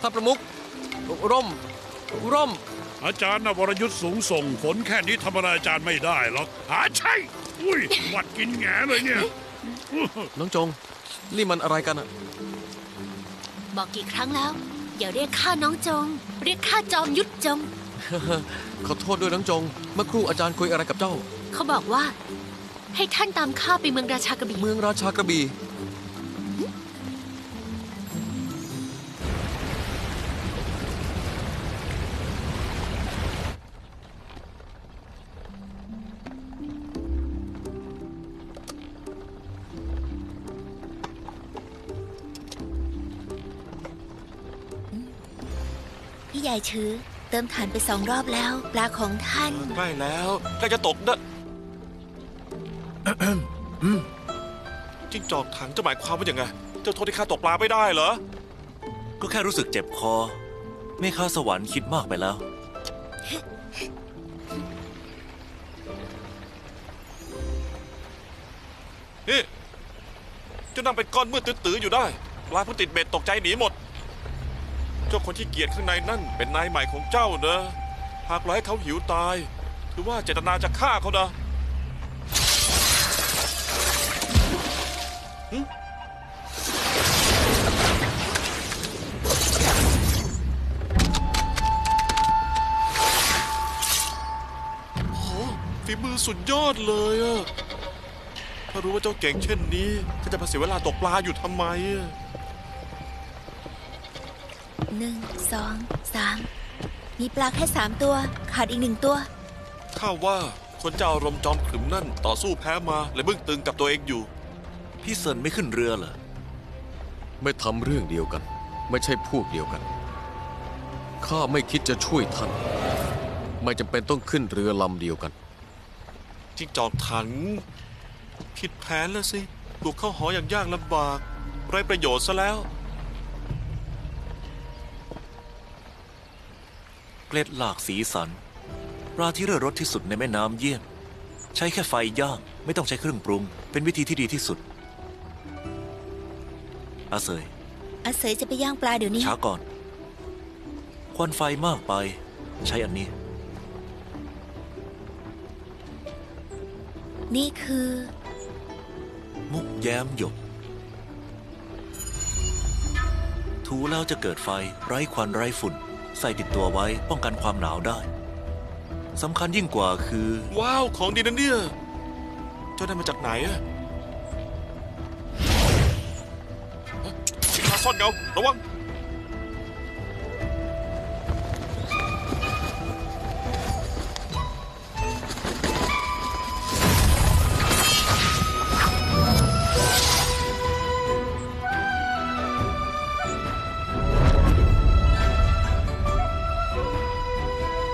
ท่านประมุขร่ม อาจารย์นะวรยุทธ์สูงส่งฝนแค่นี้ทำอะไรอาจารย์ไม่ได้หรอกใช่ อุ้ยหวัดกินแหงเลยเนี่ย น้องจง นี่มันอะไรกันอะ บอกกี่ครั้งแล้ว อย่าเรียกข้าน้องจง เรียกข้าจอมยุทธจง ขอโทษด้วยน้องจง เมื่อครู่อาจารย์คุยอะไรกับเจ้า เขาบอกว่า ให้ท่านตามข้าไปเมืองราชากระบี่ เมืองราชากระบี่ พี่ใหญ่ชื้อเติมถ่านไป2 รอบแล้ว ปลาของท่าน ใกล้แล้วใกล้จะตกนะ จิ้งจอกถังจะหมายความว่าอย่างไง เจ้าโทษที่ข้าตกปลาไม่ได้เหรอ ก็แค่รู้สึกเจ็บคอเมฆาสวรรค์คิดมากไปแล้ว นี่ เจ้านั่งเป็นก้อนมืดตื้อๆอยู่ได้ปลาผู้ติดเบ็ดตกใจหนีหมด เจ้าคนที่เกียจข้างในนั่นเป็นนายใหม่ของเจ้าเนอะหากปล่อยให้เขาหิวตายถือว่าเจตนาจะฆ่าเขานะหึโอ้โหฝีมือสุดยอดเลยอะถ้ารู้ว่าเจ้าเก่งเช่นนี้ก็จะมาเสียเวลาตกปลาอยู่ทำไมอะ 1 2 3 มีปลาแค่3 ตัว ขาดอีก1 ตัว ข้าว่าคนเจ้าอารมณ์จอมขรึมนั่นต่อสู้แพ้มาเลยบึ้งตึงกับตัวเองอยู่ พี่เซินไม่ขึ้นเรือเหรอ ไม่ทำเรื่องเดียวกัน ไม่ใช่พวกเดียวกัน ข้าไม่คิดจะช่วยท่าน ไม่จำเป็นต้องขึ้นเรือลำเดียวกัน จิ้งจอกถังผิดแผนแล้วสิถูกเข้าหออย่างยากลำบากไร้ประโยชน์ซะแล้ว เกล็ดหลากสีสันปลาที่เร่อรสที่สุดในแม่น้ำเยี่ยน ใช้แค่ไฟย่างไม่ต้องใช้เครื่องปรุง เป็นวิธีที่ดีที่สุด อาเซย อาเสยจะไปย่างปลาเดี๋ยวนี้ ช้าก่อน ควันไฟมากไป ใช้อันนี้ นี่คือ มุกแย้มหยก ถูแล้วจะเกิดไฟไร้ควันไร้ฝุ่น ใส่ติดตัวไว้ป้องกันความหนาวได้สำคัญยิ่งกว่าคือ ว้าวของดีนะเนี่ยเจ้าได้มาจากไหนอะสิงหาซ่อนเงาระวัง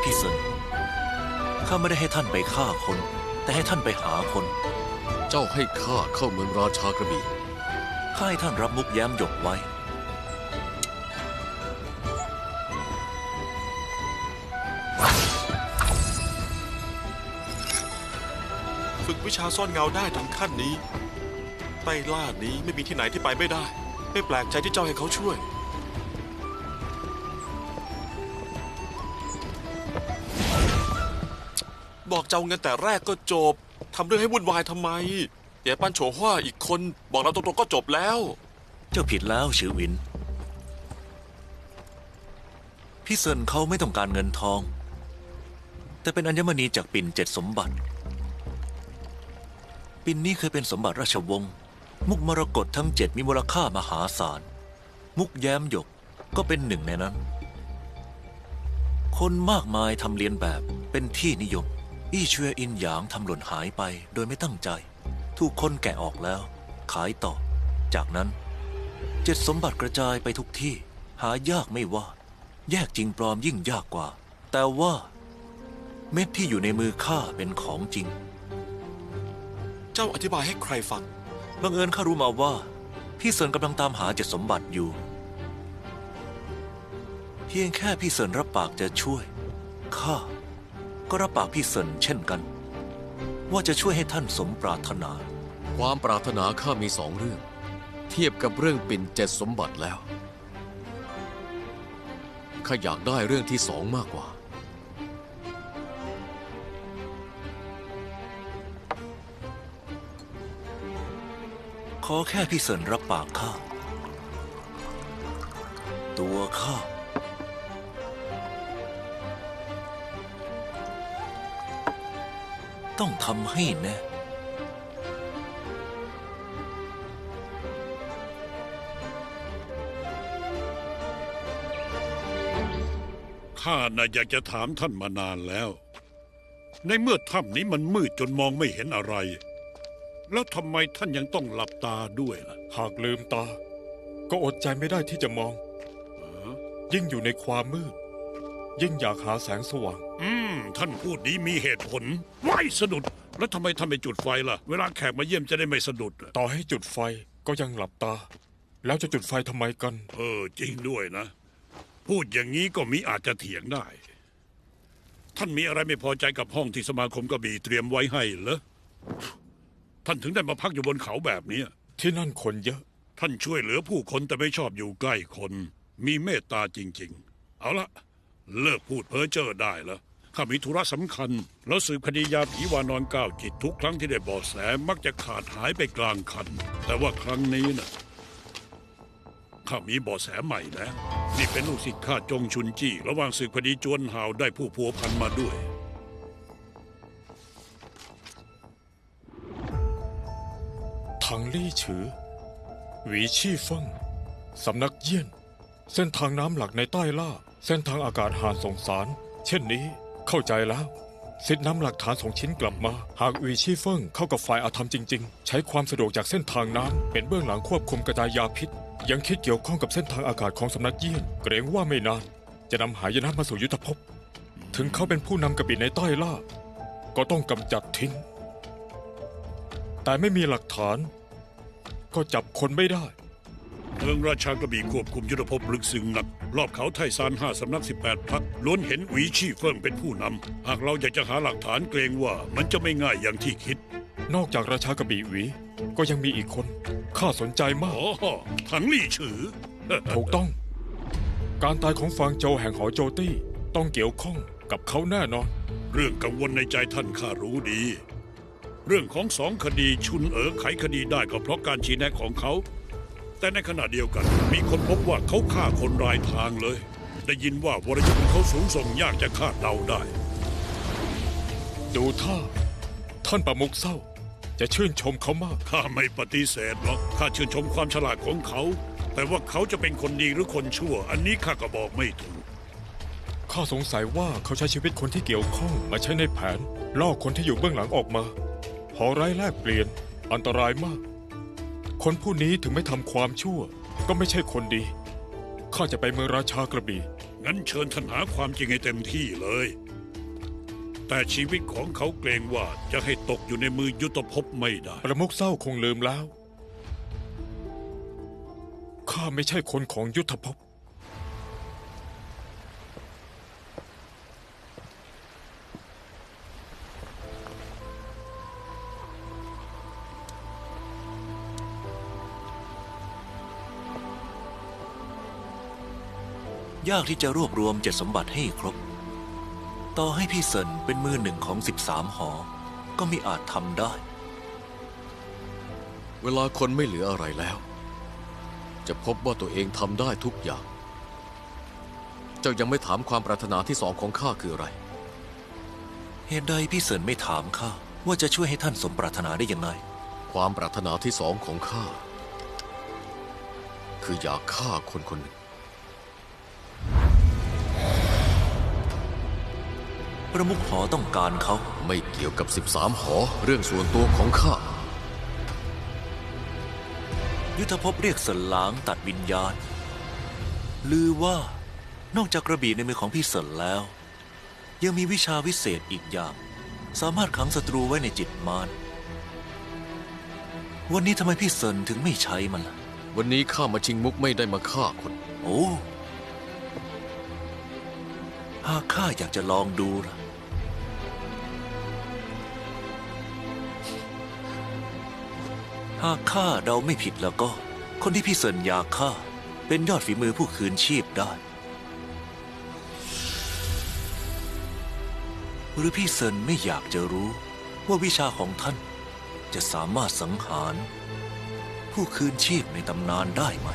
พี่เซินข้าไม่ได้ให้ท่านไปฆ่าคน แต่ให้ท่านไปหาคน เจ้าให้ข้าเข้าเมืองราชากระบี่ ข้าให้ท่านรับมุกแย้มหยกไว้ ฝึกวิชาซ่อนเงาได้ถึงขั้นนี้ใต้ล่านี้ไม่มีที่ไหนที่ไปไม่ได้ ไม่แปลกใจที่เจ้าให้เขาช่วย บอกเจ้าเงินแต่แรกก็จบทำเรื่องให้วุ่นวายทำไมเดี๋ยวปั้นโฉฮว่าอีกคนบอกเราตรงๆก็จบแล้ว เจ้าผิดแล้วฉือหวิน พี่เซินเขาไม่ต้องการเงินทอง แต่เป็นอัญมณีจากปิ่น7 สมบัติ ปิ่นนี้เคยเป็นสมบัติราชวงศ์มุกมรกตทั้ง7มีมูลค่ามหาศาล มุกแย้มหยกก็เป็นหนึ่งในนั้น คนมากมายทำเลียนแบบเป็นที่นิยม อี้เชวยอินหยางทำหล่นหายไปโดยไม่ตั้งใจ ถูกคนแกะออกแล้ว ขายต่อ จากนั้น7 สมบัติกระจายไปทุกที่ หายากไม่ว่า แยกจริงปลอมยิ่งยากกว่า แต่ว่าเม็ดที่อยู่ในมือข้าเป็นของจริง เจ้าอธิบายให้ใครฟัง บังเอิญข้ารู้มาว่า พี่เซินกำลังตามหา7 สมบัติอยู่ เพียงแค่พี่เซินรับปากจะช่วยข้าก็รับปากพี่เซินเช่นกัน ว่าจะช่วยให้ท่านสมปรารถนา ความปรารถนาข้ามี2 เรื่อง เทียบกับเรื่องปิ่น7 สมบัติแล้ว ข้าอยากได้เรื่องที่2มากกว่า ขอแค่พี่เซินรับปากข้า ตัวข้าต้องทำให้แน่ ข้าน่ะอยากจะถามท่านมานานแล้ว ในเมื่อถ้ำนี้มันมืดจนมองไม่เห็นอะไร แล้วทำไมท่านยังต้องหลับตาด้วยล่ะ หากลืมตา ก็อดใจไม่ได้ที่จะมอง ยิ่งอยู่ในความมืด ยิ่งอยากหาแสงสว่าง ท่านพูดนี้มีเหตุผลไม่สะดุด แล้วทำไมท่านไม่จุดไฟล่ะ เวลาแขกมาเยี่ยมจะได้ไม่สะดุด ต่อให้จุดไฟก็ยังหลับตา แล้วจะจุดไฟทำไมกัน จริงด้วยนะ พูดอย่างนี้ก็มีอาจจะเถียงได้ ท่านมีอะไรไม่พอใจกับห้องที่สมาคมกระบี่เตรียมไว้ให้เหรอ ท่านถึงได้มาพักอยู่บนเขาแบบนี้ ที่นั่นคนเยอะ ท่านช่วยเหลือผู้คนแต่ไม่ชอบอยู่ใกล้คน มีเมตตาจริงๆ เอาละเลิกพูดเพ้อเจ้อได้แล้วข้ามีธุระสำคัญ แล้วสืบคดียาผีวานอนก้าวจิตทุกครั้งที่ได้เบาะแสมักจะขาดหายไปกลางคัน แต่ว่าครั้งนี้น่ะข้ามีเบาะแสใหม่แล้วนี่เป็นลูกศิษย์ข้าจงชุนจี้ ระหว่างสืบคดีจวนห่าวได้ผู้พัวพันมาด้วย ถังลี่ฉือ หวีชี่เฟิ่งสำนักเยี่ยน เส้นทางน้ำหลักในใต้ล่า เส้นทางอากาศหานส่งสาร เช่นนี้เข้าใจแล้วสิทธินำหลักฐานส่งชิ้นกลับมา หากหวีชี่เฟิ่งเข้ากับฝ่ายอาธรรมจริงๆ ใช้ความสะดวกจากเส้นทางน้ำเป็นเบื้องหลังควบคุมกระจายยาพิษ ยังคิดเกี่ยวข้องกับเส้นทางอากาศของสำนักเยี่ยน เกรงว่าไม่นาน จะนำหายนะมาสู่ยุทธภพ ถึงเขาเป็นผู้นำกบินในใต้ล่า ก็ต้องกำจัดทิ้ง แต่ไม่มีหลักฐาน ก็จับคนไม่ได้ เมืองราชากระบี่ควบคุมยุทธภพลึกซึ้งหนักรอบเขาไทซาน5สำนัก18พรรคล้วนเห็นหวีชี่เฟิ่งเป็นผู้นำหากเราอยากจะหาหลักฐานเกรงว่ามันจะไม่ง่ายอย่างที่คิด นอกจากราชากระบี่หวี ก็ยังมีอีกคนข้าสนใจมาก อ๋อถังลี่ฉือ ถูกต้อง การตายของฟางโจวแห่งหอโจตี้ต้องเกี่ยวข้องกับเขาแน่นอน เรื่องกังวลในใจท่านข้ารู้ดี เรื่องของ2 คดีชุนไขคดีได้ก็เพราะการชี้แนะของเขา แต่ในขณะเดียวกันมีคนพบว่าเขาฆ่าคนรายทางเลย ได้ยินว่าวรยุทธ์ของเขาสูงส่งยากจะคาดเดาได้ ดูท่า ท่านประมุขเศร้า จะชื่นชมเขามาก ข้าไม่ปฏิเสธหรอกข้าชื่นชมความฉลาดของเขา แต่ว่าเขาจะเป็นคนดีหรือคนชั่ว อันนี้ข้าก็บอกไม่ถูก ข้าสงสัยว่าเขาใช้ชีวิตคนที่เกี่ยวข้องมาใช้ในแผนล่อคนที่อยู่เบื้องหลังออกมาหอร้ายแลกเปลี่ยนอันตรายมาก คนผู้นี้ถึงไม่ทำความชั่ว ก็ไม่ใช่คนดี ข้าจะไปเมืองราชากระบี่ งั้นเชิญท่านหาความจริงให้เต็มที่เลย แต่ชีวิตของเขาเกรงว่าจะให้ตกอยู่ในมือยุทธภพไม่ได้ ประมุขเศร้าคงลืมแล้ว ข้าไม่ใช่คนของยุทธภพ ยากที่จะรวบรวม7 สมบัติให้ครบ ต่อให้พี่เซินเป็นมือหนึ่งของ13 หอ ก็มิอาจทำได้ เวลาคนไม่เหลืออะไรแล้ว จะพบว่าตัวเองทำได้ทุกอย่าง เจ้ายังไม่ถามความปรารถนาที่2ของข้าคืออะไร เหตุใดพี่เซินไม่ถามข้าว่าจะช่วยให้ท่านสมปรารถนาได้ยังไง ความปรารถนาที่2ของข้าคืออยากฆ่าคนคนหนึ่ง ประมุขหอต้องการเขา ไม่เกี่ยวกับ13 หอเรื่องส่วนตัวของข้า ยุทธภพเรียกเซินหลางตัดวิญญาณลือว่านอกจากกระบี่ในมือของพี่เซินแล้ว ยังมีวิชาวิเศษอีกอย่าง สามารถขังศัตรูไว้ในจิตมารวันนี้ทำไมพี่เซินถึงไม่ใช้มันล่ะ วันนี้ข้ามาชิงมุกไม่ได้มาฆ่าคน โอ้หากข้าอยากจะลองดูล่ะหากข้าเดาไม่ผิดแล้วก็ คนที่พี่เซินอยากฆ่าเป็นยอดฝีมือผู้คืนชีพได้ หรือพี่เซินไม่อยากจะรู้ว่าวิชาของท่านจะสามารถสังหารผู้คืนชีพในตำนานได้ไหม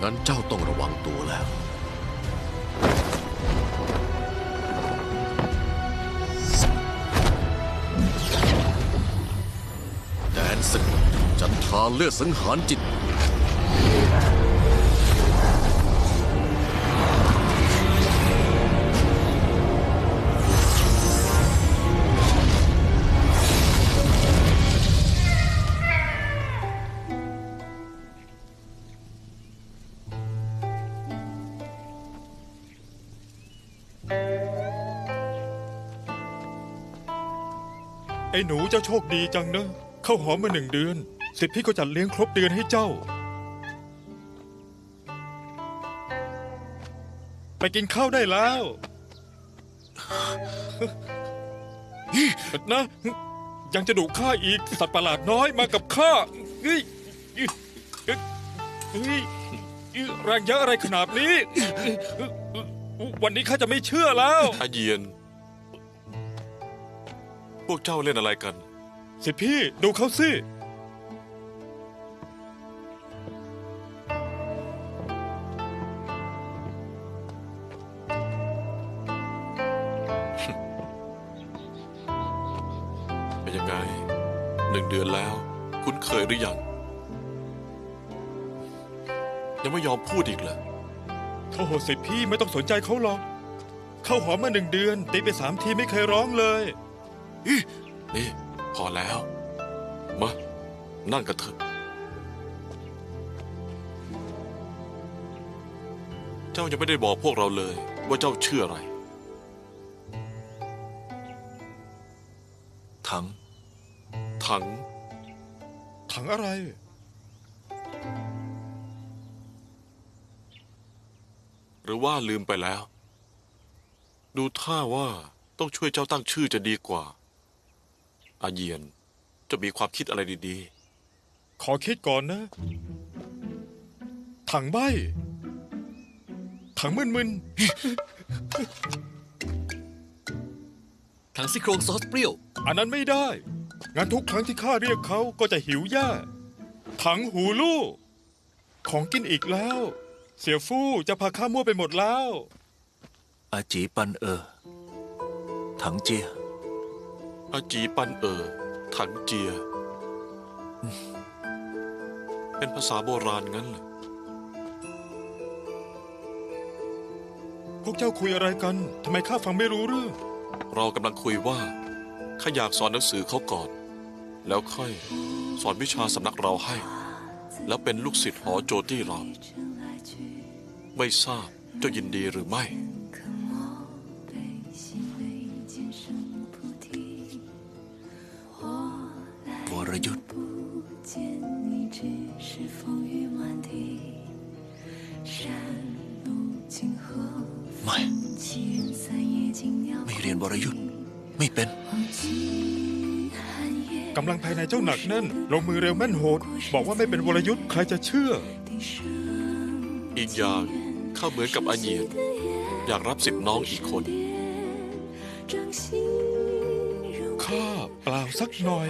งั้นเจ้าต้องระวังตัวแล้ว แดนศึกจันทราเลือดสังหารจิต ไอ้หนูเจ้าโชคดีจังนะเข้าหอมา1 เดือนสิทธิ์พี่ก็จัดเลี้ยงครบเดือนให้เจ้า ไปกินข้าวได้แล้วนะยังจะดุข้าอีกสัตว์ประหลาดน้อยมากับข้าเฮ้ยแรงเยอะอะไรขนาดนี้ วันนี้ข้าจะไม่เชื่อแล้ว อาเยียน พวกเจ้าเล่นอะไรกัน สิพี่ดูเขาสิ เป็นยังไง1 เดือนแล้ว คุ้นเคยหรือยัง ยังไม่ยอมพูดอีกเหรอ โธ่สิพี่ไม่ต้องสนใจเขาหรอกเข้าหอมมา1 เดือนตีไป3 ทีไม่เคยร้องเลย นี่ พอแล้ว มานั่งกันเถอะ เจ้ายังไม่ได้บอกพวกเราเลย ว่าเจ้าชื่ออะไร ถัง ถัง ถังอะไร หรือว่าลืมไปแล้ว ดูท่าว่าต้องช่วยเจ้าตั้งชื่อจะดีกว่า อาเยียนจะมีความคิดอะไรดี ขอคิดก่อนนะ ถังใบถังมึน ถังซี่โครงซอสเปรี้ยว ๆอันนั้นไม่ได้งั้นทุกครั้งที่ข้าเรียกเขาก็จะหิวแย่ถังหูลู่ของกินอีกแล้ว เสี่ยฟู่จะพาข้ามั่วไปหมดแล้ว อาจีปันถังเจีย ๆ อาจีปันถังเจีย เป็นภาษาโบราณงั้นเหรอ พวกเจ้าคุยอะไรกันทำไมข้าฟังไม่รู้เรื่อง เรากำลังคุยว่าข้าอยากสอนหนังสือเขาก่อน แล้วค่อยสอนวิชาสำนักเราให้ แล้วเป็นลูกศิษย์หอโจตี้เรา ไม่ทราบเจ้ายินดีหรือไม่ วรยุทธ์ไม่เรียนวรยุทธ์ไม่เป็น กำลังภายในเจ้าหนักแน่นลงมือเร็วแม่นโหด บอกว่าไม่เป็นวรยุทธ์ใครจะเชื่อ อีกอย่างข้าเหมือนกับอาเยียนอยากรับสิทธิ์น้องอีกคน ข้าเปล่าสักหน่อย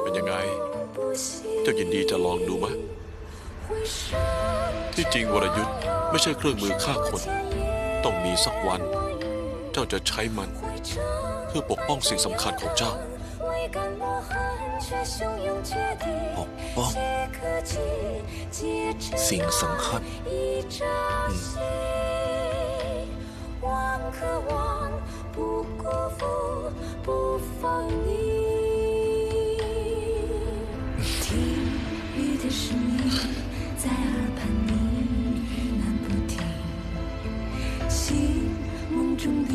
เป็นยังไง เจ้ายินดีจะลองดูไหมที่จริงวรยุทธ์ไม่ใช่เครื่องมือฆ่าคน ต้องมีสักวัน เจ้าจะใช้มัน เพื่อปกป้องสิ่งสำคัญของเจ้า ปกป้อง สิ่งสำคัญ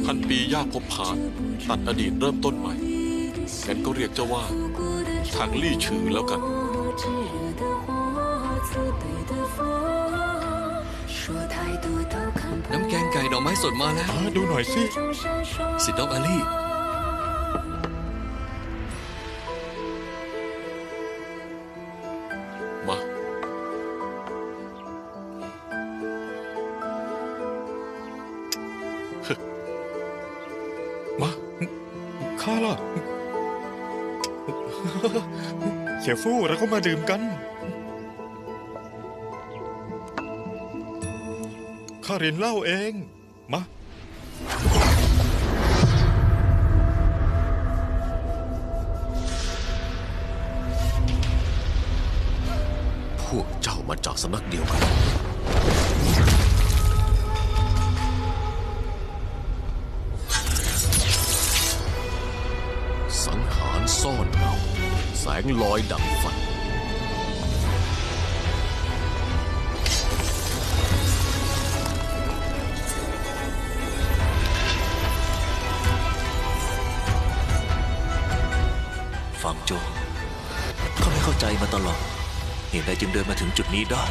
พันปียากพบผ่านตัดอดีตเริ่มต้นใหม่งั้นก็เรียกเจ้าว่าทางลี่ฉือแล้วกัน น้ำแกงไก่ดอกไม้สดมาแล้ว ดูหน่อยสิ สิทธิ์น้องอาลี่ มา มา ข้าล่ะ เสี่ยฟู่เราก็มาดื่มกัน ข้าเรียนเหล้าเอง มา พวกเจ้ามาจากสำนักเดียวกัน สังหารซ่อนเงาแสงลอยดังฝัน ฟังโจเขาไม่เข้าใจมาตลอด เหตุใดจึงเดินมาถึงจุดนี้ได้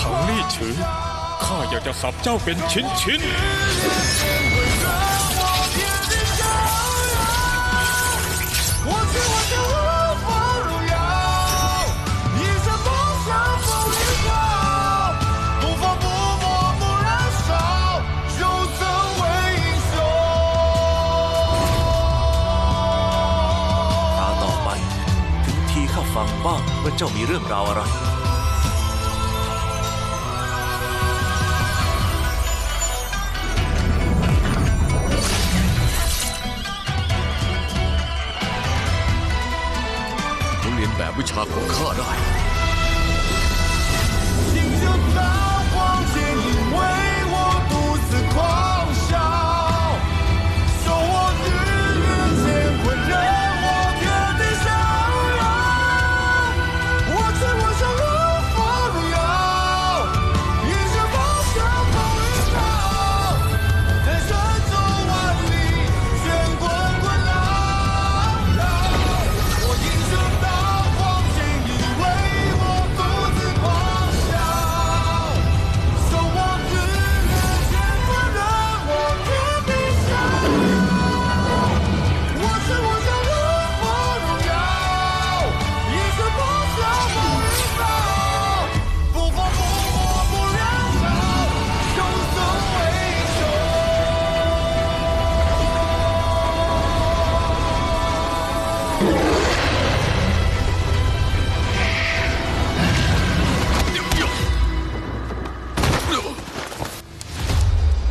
ถังลี่ฉือข้าอยากจะสับเจ้าเป็นชิ้นๆ คราวต่อไปถึงทีข้าฟังบ้างว่าเจ้ามีเรื่องราวอะไร เขาเรียนแบบวิชาของข้าได้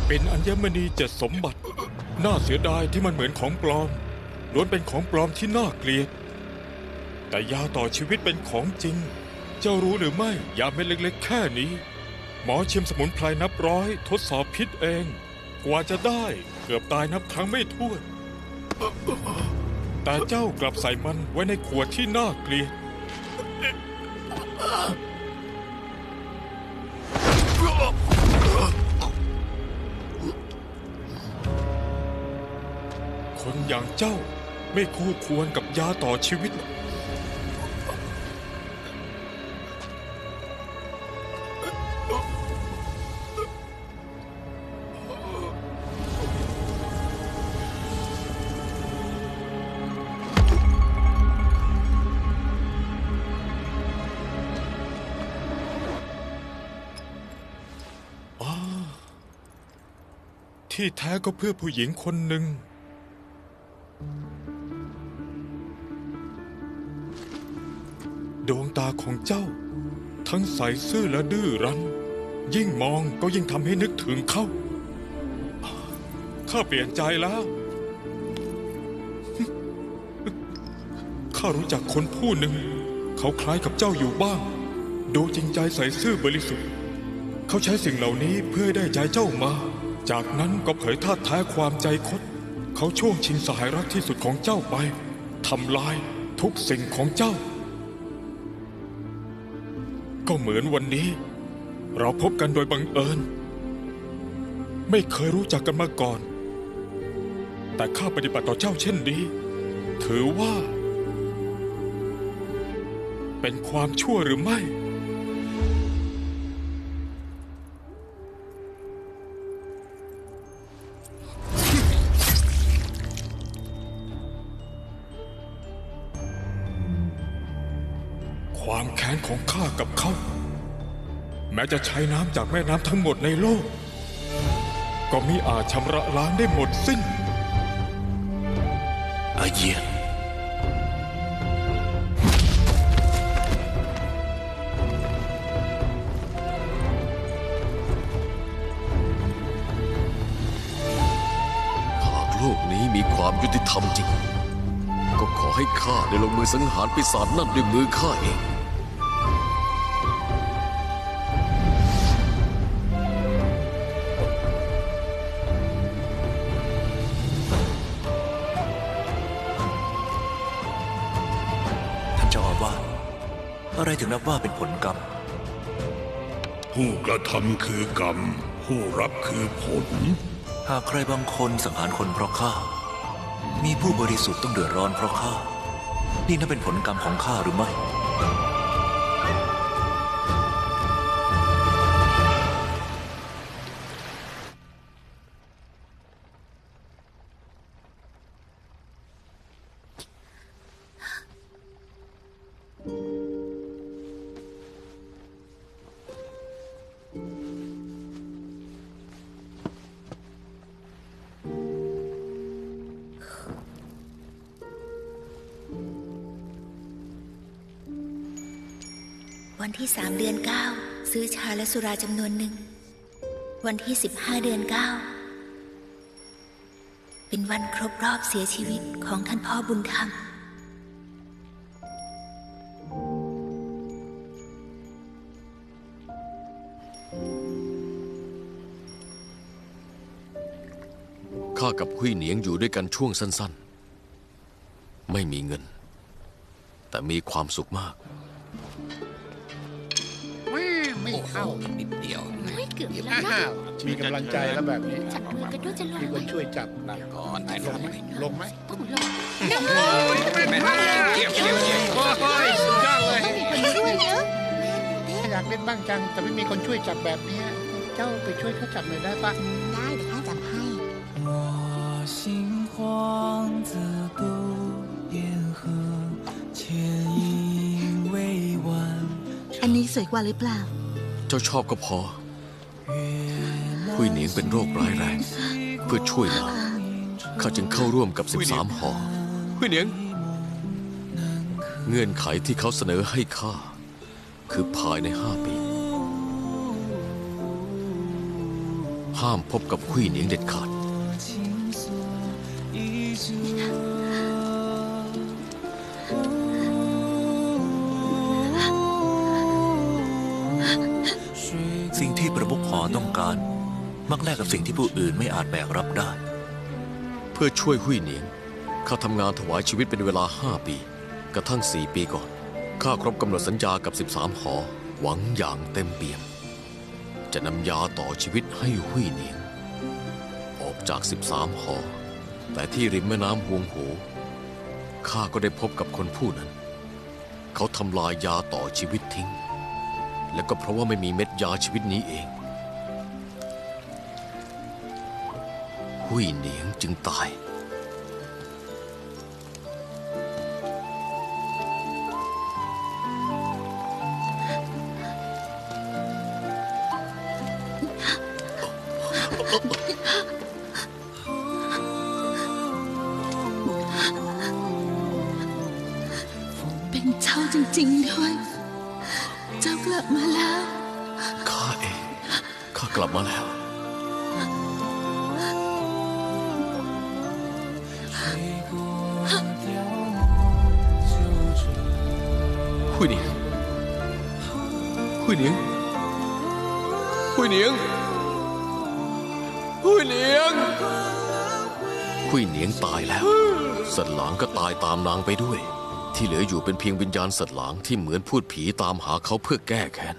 เป็นอัญมณี7 สมบัติ น่าเสียดายที่มันเหมือนของปลอมล้วนเป็นของปลอมที่น่าเกลียด แต่ยาต่อชีวิตเป็นของจริง เจ้ารู้หรือไม่ยาเม็ดเล็กๆแค่นี้ หมอชิมสมุนไพรนับร้อยทดสอบพิษเอง กว่าจะได้เกือบตายนับครั้งไม่ถ้วน แต่เจ้ากลับใส่มันไว้ในขวดที่น่าเกลียด คนอย่างเจ้าไม่คู่ควรกับยาต่อชีวิต ที่แท้ก็เพื่อผู้หญิงคนหนึ่ง ดวงตาของเจ้า ทั้งใสซื่อและดื้อรั้น ยิ่งมองก็ยิ่งทำให้นึกถึงเขาข้าเปลี่ยนใจแล้ว ข้ารู้จักคนผู้หนึ่ง เขาคล้ายกับเจ้าอยู่บ้าง ดูจริงใจใสซื่อบริสุทธิ์ เขาใช้สิ่งเหล่านี้เพื่อให้ได้ใจเจ้ามา จากนั้นก็เผยท่าแท้ความใจคด เขาช่วงชิงสหายรักที่สุดของเจ้าไปทำลายทุกสิ่งของเจ้า ก็เหมือนวันนี้ เราพบกันโดยบังเอิญ ไม่เคยรู้จักกันมาก่อน แต่ข้าปฏิบัติต่อเจ้าเช่นนี้ ถือว่า เป็นความชั่วหรือไม่ ความแค้นของข้ากับเขา แม้จะใช้น้ำจากแม่น้ำทั้งหมดในโลก ก็มิอาจชำระล้างได้หมดสิ้น อาเยียน หากโลกนี้มีความยุติธรรมจริง ก็ขอให้ข้าได้ลงมือสังหารปีศาจนั่นด้วยมือข้าเอง ท่านเจ้าอาวาสอะไรถึงนับว่าเป็นผลกรรม ผู้กระทำคือกรรม ผู้รับคือผล หากใครบางคนสังหารคนเพราะข้า มีผู้บริสุทธิ์ต้องเดือดร้อนเพราะข้า นี่น่าเป็นผลกรรมของข้าหรือไม่ วันที่3 เดือน 9 ซื้อชาและสุราจำนวนหนึ่ง วันที่15 เดือน 9 เป็นวันครบรอบเสียชีวิตของท่านพ่อบุญธรรม ข้ากับหุยเหนียงอยู่ด้วยกันช่วงสั้นๆ ไม่มีเงิน แต่มีความสุขมาก ไม่เข้านิดเดียว ไม่เกือบแล้วนะ มีกำลังใจแล้วแบบนี้ จับมือกันด้วยจะลง มี ไห ค ม นช่วยจับหนักก่อนลงไหมลงไหม ต้องลง เกี่ยวโอ้ยสุดยอดเลย ช่วยเนอะ อยากเล่นบ้างจัง แต่ไม่มีคนช่วยจับแบบนี้เจ้าไปช่วยเขาจับหน่อยได้ปะ ได้เดี๋ยวข้าจับให้ 我心慌自渡烟河，牵引未完。 อันนี้สวยกว่าหรือเปล่า เจ้าชอบก็พอ หุยเหนียงเป็นโรคร้ายแรง เพื่อช่วยนางข้าจึงเข้าร่วมกับ13 หอ หุยเหนียง เงื่อนไขที่เขาเสนอให้ข้า คือภายใน5 ปี ห้ามพบกับหุยเหนียงเด็ดขาด สิ่งที่ประมุขหอต้องการ มักแลกกับสิ่งที่ผู้อื่นไม่อาจแบกรับได้ เพื่อช่วยหุยเหนียง ข้าทำงานถวายชีวิตเป็นเวลา5 ปี กระทั่ง4 ปีก่อน ข้าครบกำหนดสัญญากับ13 หอ หวังอย่างเต็มเปี่ยม จะนำยาต่อชีวิตให้หุยเหนียง ออกจาก13 หอ แต่ที่ริมแม่น้ำฮวงโหข้าก็ได้พบกับคนผู้นั้น เขาทำลายยาต่อชีวิตทิ้ง และก็เพราะว่าไม่มีเม็ดยาชีวิตนี้เอง หุยเหนียงจึงตาย เป็นเจ้าจริงๆด้วย เจ้ากลับมาแล้ว ข้าเอง ข้ากลับมาแล้ว หุยเหนียง หุยเหนียง หุยเหนียง หุยเหนียง หุยเหนียงตายแล้ว สัตว์หลางก็ตายตามนางไปด้วย ที่เหลืออยู่เป็นเพียงวิญญาณสัตว์หลางที่เหมือนพูดผีตามหาเขาเพื่อแก้แค้น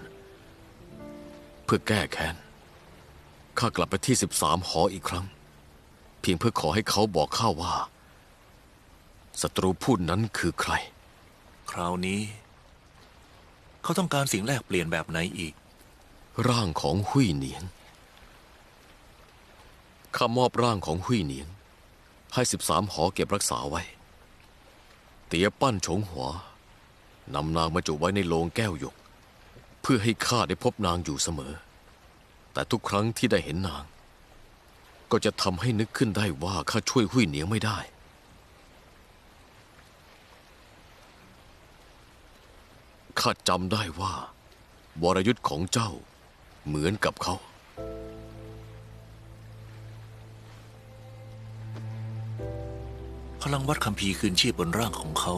เพื่อแก้แค้น ข้ากลับไปที่13 หออีกครั้ง เพียงเพื่อขอให้เขาบอกข้าว่าศัตรูผู้นั้นคือใคร คราวนี้ เขาต้องการสิ่งแลกเปลี่ยนแบบไหนอีก ร่างของหุยเหนียง ข้ามอบร่างของหุยเหนียง ให้13 หอเก็บรักษาไว้ เตี๋ยปั้นฉงหัวนำนางมาจุไว้ในโลงแก้วหยก เพื่อให้ข้าได้พบนางอยู่เสมอ แต่ทุกครั้งที่ได้เห็นนาง ก็จะทำให้นึกขึ้นได้ว่าข้าช่วยหุยเหนียงไม่ได้ ข้าจำได้ว่าวรยุทธ์ของเจ้าเหมือนกับเขา พลังวัดคัมภีร์คืนชีพบนร่างของเขา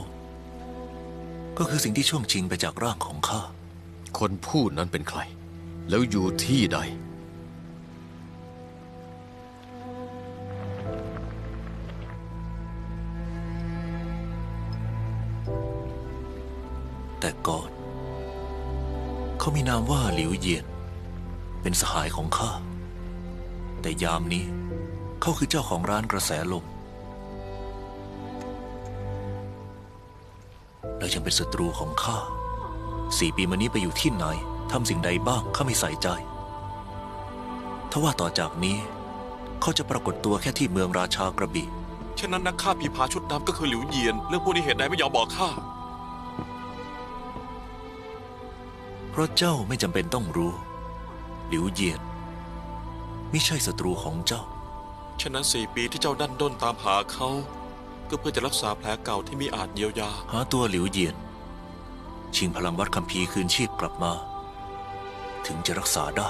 ก็คือสิ่งที่ช่วงชิงไปจากร่างของข้า คนพูดนั้นเป็นใคร แล้วอยู่ที่ใด แต่ก่อน เขามีนามว่าหลิวเยียน เป็นสหายของข้า แต่ยามนี้เขาคือเจ้าของร้านกระแสลม และยังเป็นศัตรูของข้า 4 ปีมานี้ไปอยู่ที่ไหนทำสิ่งใดบ้างข้าไม่ใส่ใจทว่าต่อจากนี้เขาจะปรากฏตัวแค่ที่เมืองราชากระบี่ เช่นนั้นนักฆ่าผีผาชุดดำก็คือหลิวเยียน เรื่องพวกนี้เหตุใดไม่ยอมบอกข้า เพราะเจ้าไม่จำเป็นต้องรู้ หลิวเยียนไม่ใช่ศัตรูของเจ้า ฉะนั้น4 ปีที่เจ้าดันด้นตามหาเขา ก็เพื่อจะรักษาแผลเก่าที่มิอาจเยียวยา หาตัวหลิวเยียน ชิงพลังวัดคัมภีร์คืนชีพกลับมา ถึงจะรักษาได้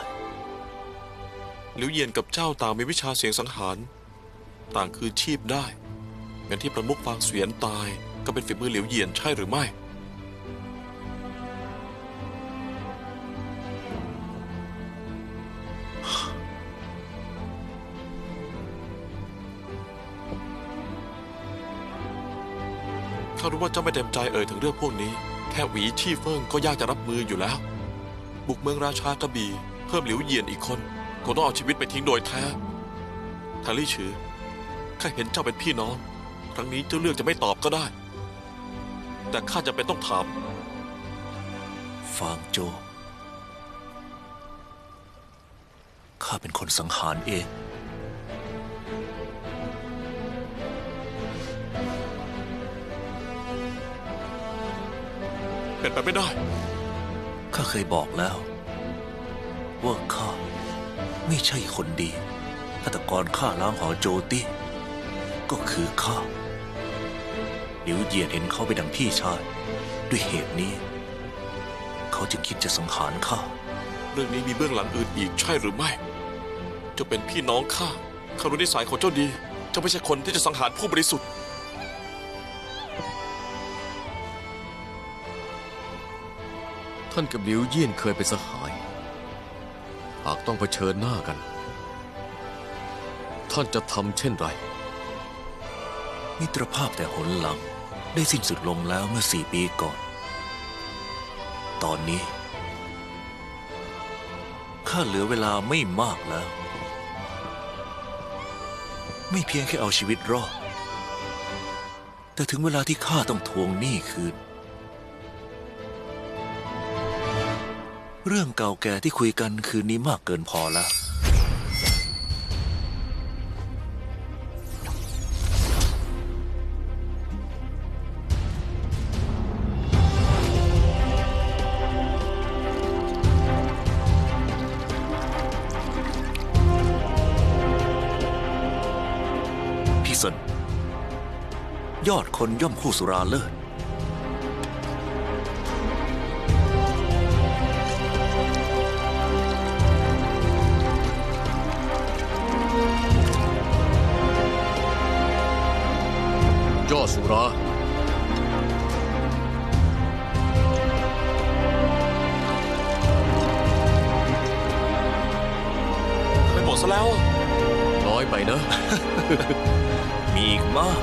หลิวเยียนกับเจ้าต่างมีวิชาเสียงสังหาร ต่างคืนชีพได้งั้นที่ประมุขฟางเสวียนตายก็เป็นฝีมือหลิวเยียนใช่หรือไม่ข้ารู้ว่าเจ้าไม่เต็มใจเอ่ยถึงเรื่องพวกนี้ แค่หวีชี่เฟิงก็ยากจะรับมืออยู่แล้ว บุกเมืองราชากระบี่เพิ่มหลิวเยียนอีกคนคงต้องเอาชีวิตไปทิ้งโดยแท้ทาลี่ฉือข้าเห็นเจ้าเป็นพี่น้อง ครั้งนี้เจ้าเลือกจะไม่ตอบก็ได้ แต่ข้าจะเป็นต้องถาม ฟางโจวข้าเป็นคนสังหารเอง เป็นไปไม่ได้ ข้าเคยบอกแล้ว ว่าข้าไม่ใช่คนดีฆาตกรฆ่าล้างหอโจตี้ก็คือข้าหลิวเยียนเห็นเขาไปดังพี่ชาย ด้วยเหตุนี้ เขาจึงคิดจะสังหารข้า เรื่องนี้มีเบื้องหลังอื่นอีกใช่หรือไม่ เจ้าเป็นพี่น้องข้าข้ารู้นิสัยของเจ้าดี เจ้าไม่ใช่คนที่จะสังหารผู้บริสุทธิ์ ท่านกับหลิวเยี่ยนเคยเป็นสหาย หากต้องเผชิญหน้ากัน ท่านจะทำเช่นไร มิตรภาพแต่หนหลังได้สิ้นสุดลงแล้วเมื่อ4 ปีก่อน ตอนนี้ข้าเหลือเวลาไม่มากแล้ว ไม่เพียงแค่เอาชีวิตรอด แต่ถึงเวลาที่ข้าต้องทวงหนี้คืน เรื่องเก่าแก่ที่คุยกันคืนนี้มากเกินพอแล้ว พี่เซินยอดคนย่อมคู่สุราเลิศ ยอดสุรา ไม่หมดซะแล้ว น้อยไปนะ มีอีกมาก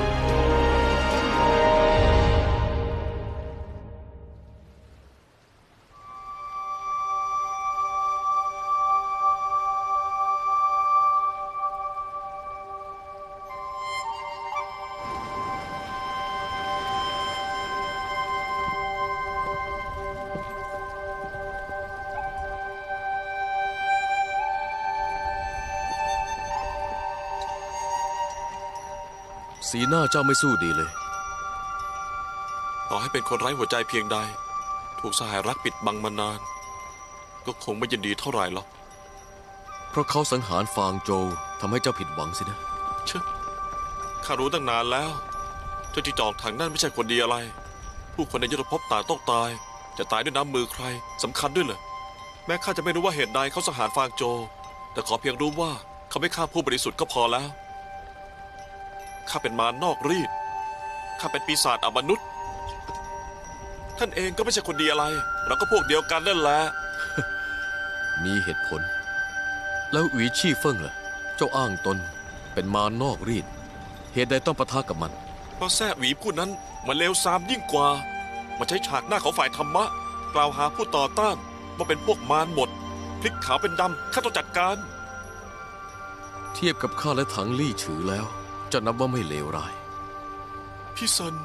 สีหน้าเจ้าไม่สู้ดีเลย ต่อให้เป็นคนไร้หัวใจเพียงใด ถูกสหายรักปิดบังมานาน ก็คงไม่ยินดีเท่าไหร่หรอก เพราะเขาสังหารฟางโจวทำให้เจ้าผิดหวังสินะ เชื่อข้ารู้ตั้งนานแล้ว เจ้าจีจอกถังนั่นไม่ใช่คนดีอะไร ผู้คนในยุทธภพต่างต้องตาย จะตายด้วยน้ำมือใครสำคัญด้วยเหรอแม้ข้าจะไม่รู้ว่าเหตุใดเขาสังหารฟางโจวแต่ขอเพียงรู้ว่าเขาไม่ฆ่าผู้บริสุทธิ์ก็พอแล้วข้าเป็นมารนอกรีดข้าเป็นปีศาจอมนุษย์ ท่านเองก็ไม่ใช่คนดีอะไร เราก็พวกเดียวกันนั่นแหละ มีเหตุผล แล้วหวีชี่เฟิงล่ะ เจ้าอ้างตนเป็นมารนอกรีด เหตุใดต้องปะทะกับมัน เพราะแซ่หวีผู้นั้นมันเลวทรามยิ่งกว่ามันใช้ฉากหน้าของฝ่ายธรรมะ กล่าวหาผู้ต่อต้านว่าเป็นพวกมารหมด พลิกขาวเป็นดำข้าต้องจัดการ เทียบกับข้าและถังลี่ฉือแล้ว จะนับว่าไม่เลวร้าย พี่เซิน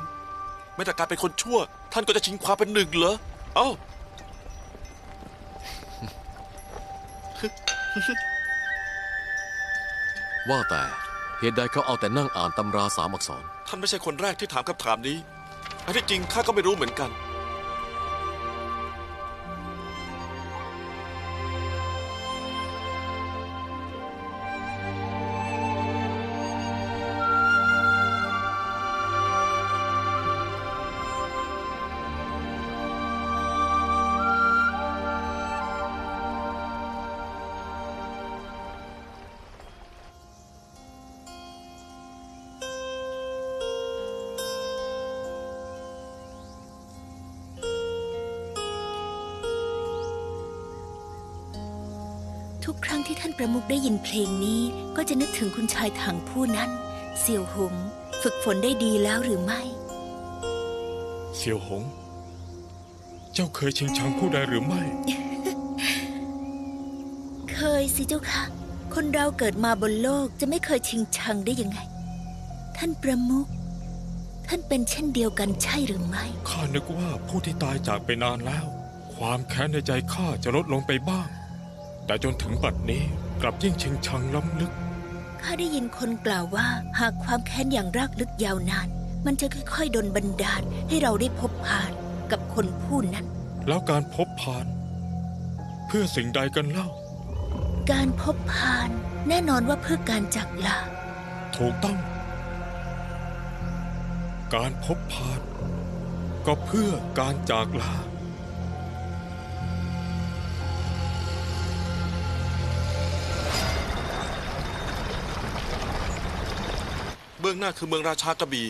แม้แต่การเป็นคนชั่ว ท่านก็จะชิงความเป็นหนึ่งเหรอ เอ้า ว่าแต่เหตุใดเขาเอาแต่นั่งอ่านตำรา3 อักษร ท่านไม่ใช่คนแรกที่ถามคำถามนี้ อันที่จริงข้าก็ไม่รู้เหมือนกัน ทุกครั้งที่ท่านประมุขได้ยินเพลงนี้ ก็จะนึกถึงคุณชายถังผู้นั้น เสี่ยวหง ฝึกฝนได้ดีแล้วหรือไม่ เสี่ยวหง เจ้าเคยชิงชังผู้ใดหรือไม่ เคยสิเจ้าค่ะ คนเราเกิดมาบนโลกจะไม่เคยชิงชังได้ยังไง ท่านประมุข ท่านเป็นเช่นเดียวกันใช่หรือไม่ ข้านึกว่าผู้ที่ตายจากไปนานแล้ว ความแค้นในใจข้าจะลดลงไปบ้าง แต่จนถึงบัดนี้กลับยิ่งชิงชังล้ำลึก ข้าได้ยินคนกล่าวว่าหากความแค้นอย่างรากลึกยาวนาน มันจะค่อยๆดลบันดาลให้เราได้พบผ่านกับคนผู้นั้น แล้วการพบผ่าน เพื่อสิ่งใดกันเล่า การพบผ่านแน่นอนว่าเพื่อการจากลา ถูกต้อง การพบผ่าน ก็เพื่อการจากลา เบื้องหน้าคือเมืองราชากระบี่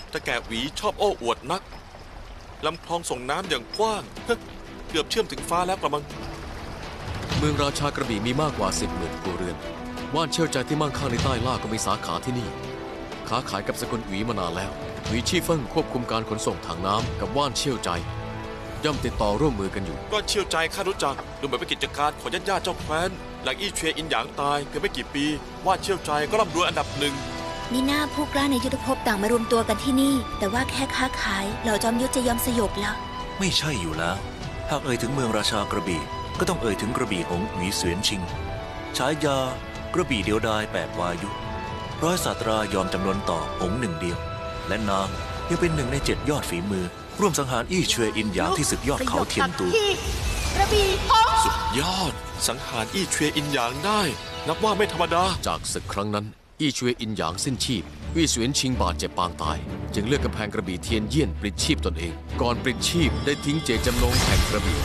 แต่แก่หวีชอบโอ้อวดนัก ลำคลองส่งน้ำอย่างกว้าง เกือบเชื่อมถึงฟ้าแล้วกระมัง เมืองราชากระบี่มีมากกว่า 10,000 ครัวเรือน ว่านเชี่ยวใจที่มั่งคั่งในใต้ล่าก็มีสาขาที่นี่ ค้าขายกับสกุลหวีมานานแล้ว หวีชี่เฟิ่งควบคุมการขนส่งถังน้ำกับว่านเชี่ยวใจ ย่อมติดต่อร่วมมือกันอยู่ ก็เชี่ยวใจข้ารู้จักดูเหมือนเป็นกิจการของญาติเจ้าแคว้นหลังอี้เชวยอินหยางตายเพียงไม่กี่ปีว่าเชี่ยวใจก็ร่ำรวยอันดับหนึ่ง มีหน้าผู้กล้าในยุทธภพต่างมารวมตัวกันที่นี่ แต่ว่าแค่ค้าขายเหล่าจอมยุทธจะยอมสยบแล้ว ไม่ใช่อยู่แล้ว หากเอ่ยถึงเมืองราชากระบี่ก็ต้องเอ่ยถึงกระบี่หงหวีเสวียนชิง ฉายากระบี่เดียวดาย8 วายุ ร้อยศาสตรายอมจำนวนต่อหงหนึ่งเดียว และนางยังเป็น1 ใน 7 ยอดฝีมือ ร่วมสังหารอี้เชวยอินหยางที่ศึกยอดเขาเทียนตู กระบี่หง สุดยอดสังหารอี้เชวยอินหยางได้ นับว่าไม่ธรรมดา จากศึกครั้งนั้น อี้ชวยอินหยางสิ้นชีพ วี่เสวียนชิงบาดเจ็บปางตาย จึงเลือกกำแพงกระบี่เทียนเยี่ยนปลิดชีพตนเอง ก่อนปลิดชีพได้ทิ้งเจตจำนงแห่งกระบี่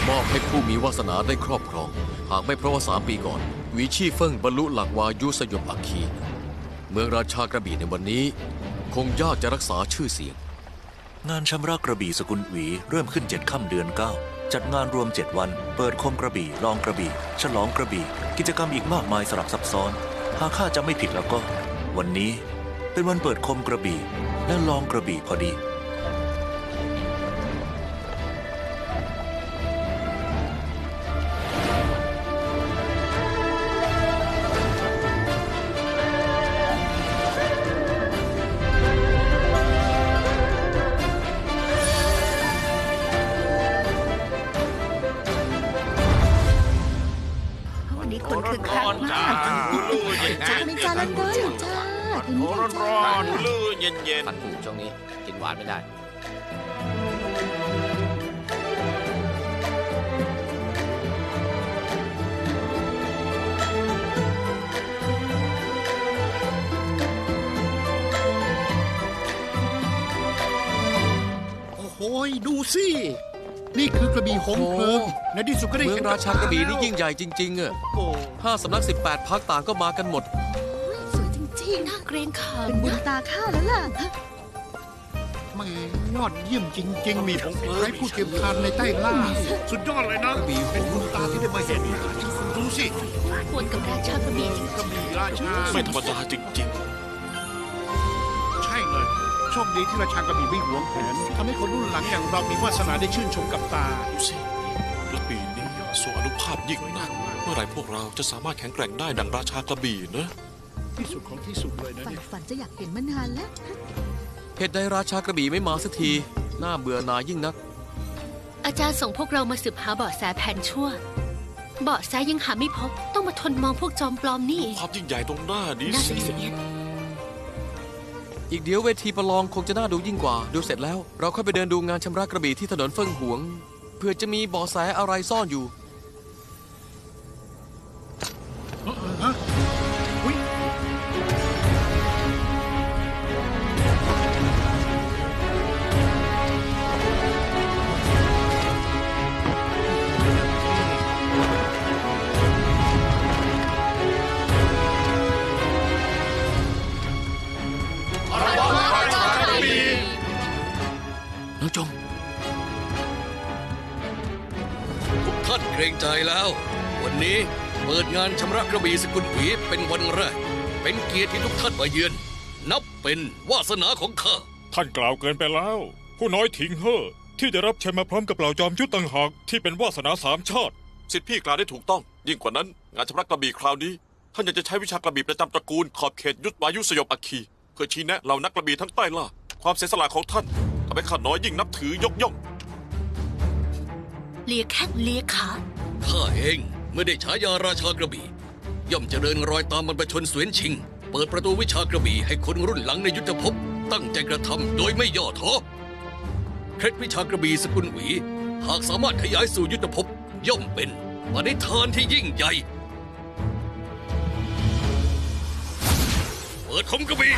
มอบให้ผู้มีวาสนาได้ครอบครอง หากไม่เพราะว่า3 ปีก่อนหวีชี่เฟิ่งบรรลุหลักวายุสยบอัคคี เมืองราชากระบี่ในวันนี้ คงยากจะรักษาชื่อเสียง งานชำระกระบี่สกุลหวีเริ่มขึ้น7 ค่ำเดือน 9 จัดงานรวม 7 วัน เปิดคมกระบี่ลองกระบี่ฉลองกระบี่กิจกรรมอีกมากมายสลับซับซ้อน หากข้าจะไม่ผิดแล้วก็ วันนี้เป็นวันเปิดคมกระบี่และลองกระบี่พอดี วันนี้คนคึกคักมากจ้าไม่จ้าแล้วด้วยจ้าถึงจะจ้า ลื่นเย็น ฟันผุช่วงนี้กินหวานไม่ได้ โอ้โหดูสิ นี่คือกระบี่หงเพลิงในที่สุดก็ได้ เมือ เห็ ง น ราชากระบี่นี่ยิ่งใหญ่จริงๆอะ โอ้ 5 สำนัก 18 พักต่างก็มากันหมด สวยจริง น่าเกรงขาม ๆ เป็นบุญตาข้าแล้วล่ะ แม่ยอดเยี่ยมจริงๆมีของใครผู้เก็บทานในใต้ล่า สุดยอดเลยนะเป็นบุญตาที่ได้มาเห็นดูสิ ควรกับราชากระบี่ กระบี่ราชา ๆ ไม่ธรรมดาจริง ใช่เลย โชคดีที่ราชากระบี่ไม่หวงแหนทำให้คนรุ่นหลังอย่างเรามีวาสนาได้ชื่นชมกับตา ๆ ดูสิกระบี่นี้ส ภาพยิ่งนักเมื่อไหร่พวกเราจะสามารถแข็งแกร่งได้ดังราชากระบี่นะ ที่สุดของที่สุดเลยนะ ฝัน เนี่ย ฝันจะอยากเห็นมานานแล้ว เหตุใดราชากระบี่ไม่มาสักทีน่าเบื่อหน่ายยิ่งนัก อาจารย์ส่งพวกเรามาสืบหาเบาะแสแผนชั่ว เบาะแสยังหาไม่พบ ต้องมาทนมองพวกจอมปลอมนี่เอง ความยิ่งใหญ่ตรงหน้านี้ น่า สิ สงสาร อีกเดี๋ยวเวทีประลองคงจะน่าดูยิ่งกว่า ดูเสร็จแล้ว เราค่อยไปเดินดูงานชำระกระบี่ที่ถนนเฟิ่งหวงเพื่อจะมีเบาะแสอะไรซ่อนอยู่ น้องจงทุกท่านเกรงใจแล้ว วันนี้เปิดงานชำระกระบี่สกุลหวีเป็นวันแรก เป็นเกียรติที่ทุกท่านมาเยือน นับเป็นวาสนาของข้า ท่านกล่าวเกินไปแล้ว ผู้น้อยถิงเฮ่อที่ได้รับชัยมาพร้อมกับเหล่าจอมยุทธต่างหากที่เป็นวาสนาสามชาติ สิทธิพี่กล่าวได้ถูกต้อง ยิ่งกว่านั้น งานชำระกระบี่คราวนี้ ท่านอยากจะใช้วิชากระบี่ประจำตระกูลขอบเขตยุทธวายุสยบอัคคีเพื่อชี้แนะเหล่านักกระบี่ทั้งใต้ล่าความเสียสละของท่านทำให้ข้าน้อยยิ่งนับถือยกย่อง เลียแข้งเลียขา ข้าเองเมื่อได้ฉายาราชากระบี่ย่อมเจริญรอยตามบรรพชนเสวียนชิง เปิดประตูวิชากระบี่ให้คนรุ่นหลังในยุทธภพตั้งใจกระทำโดยไม่ย่อท้อเคล็ดวิชากระบี่สกุลหวีหากสามารถขยายสู่ยุทธภพย่อมเป็นปณิธานที่ยิ่งใหญ่เปิดคมกระบี่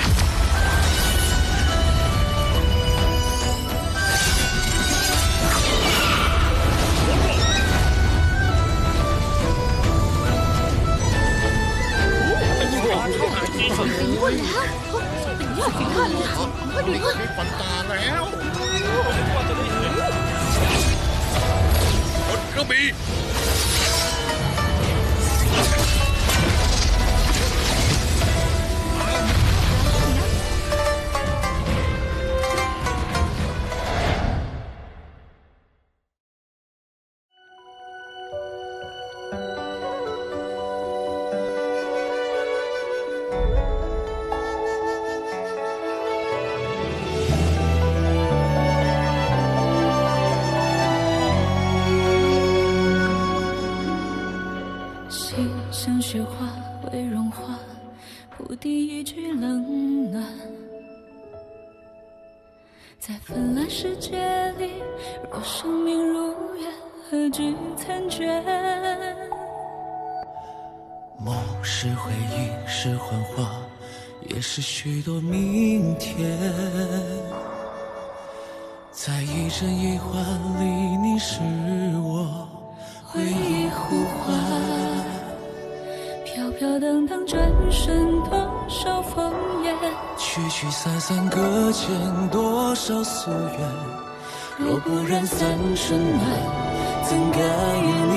เป็นวุ่นแล้วเป็นยอดฝีพายเลยมาดูนู่น มีปันตาแล้ว กดกระบี่心像雪花未融化，铺第一句冷暖。在纷乱世界里，若生命如愿，何惧残卷？梦是回忆，是幻化，也是许多明天。在一真一幻里，你是我回忆呼唤。飘飘荡荡，转瞬多少风烟。曲曲散散，搁浅多少夙愿。若不燃三春暖，怎敢与你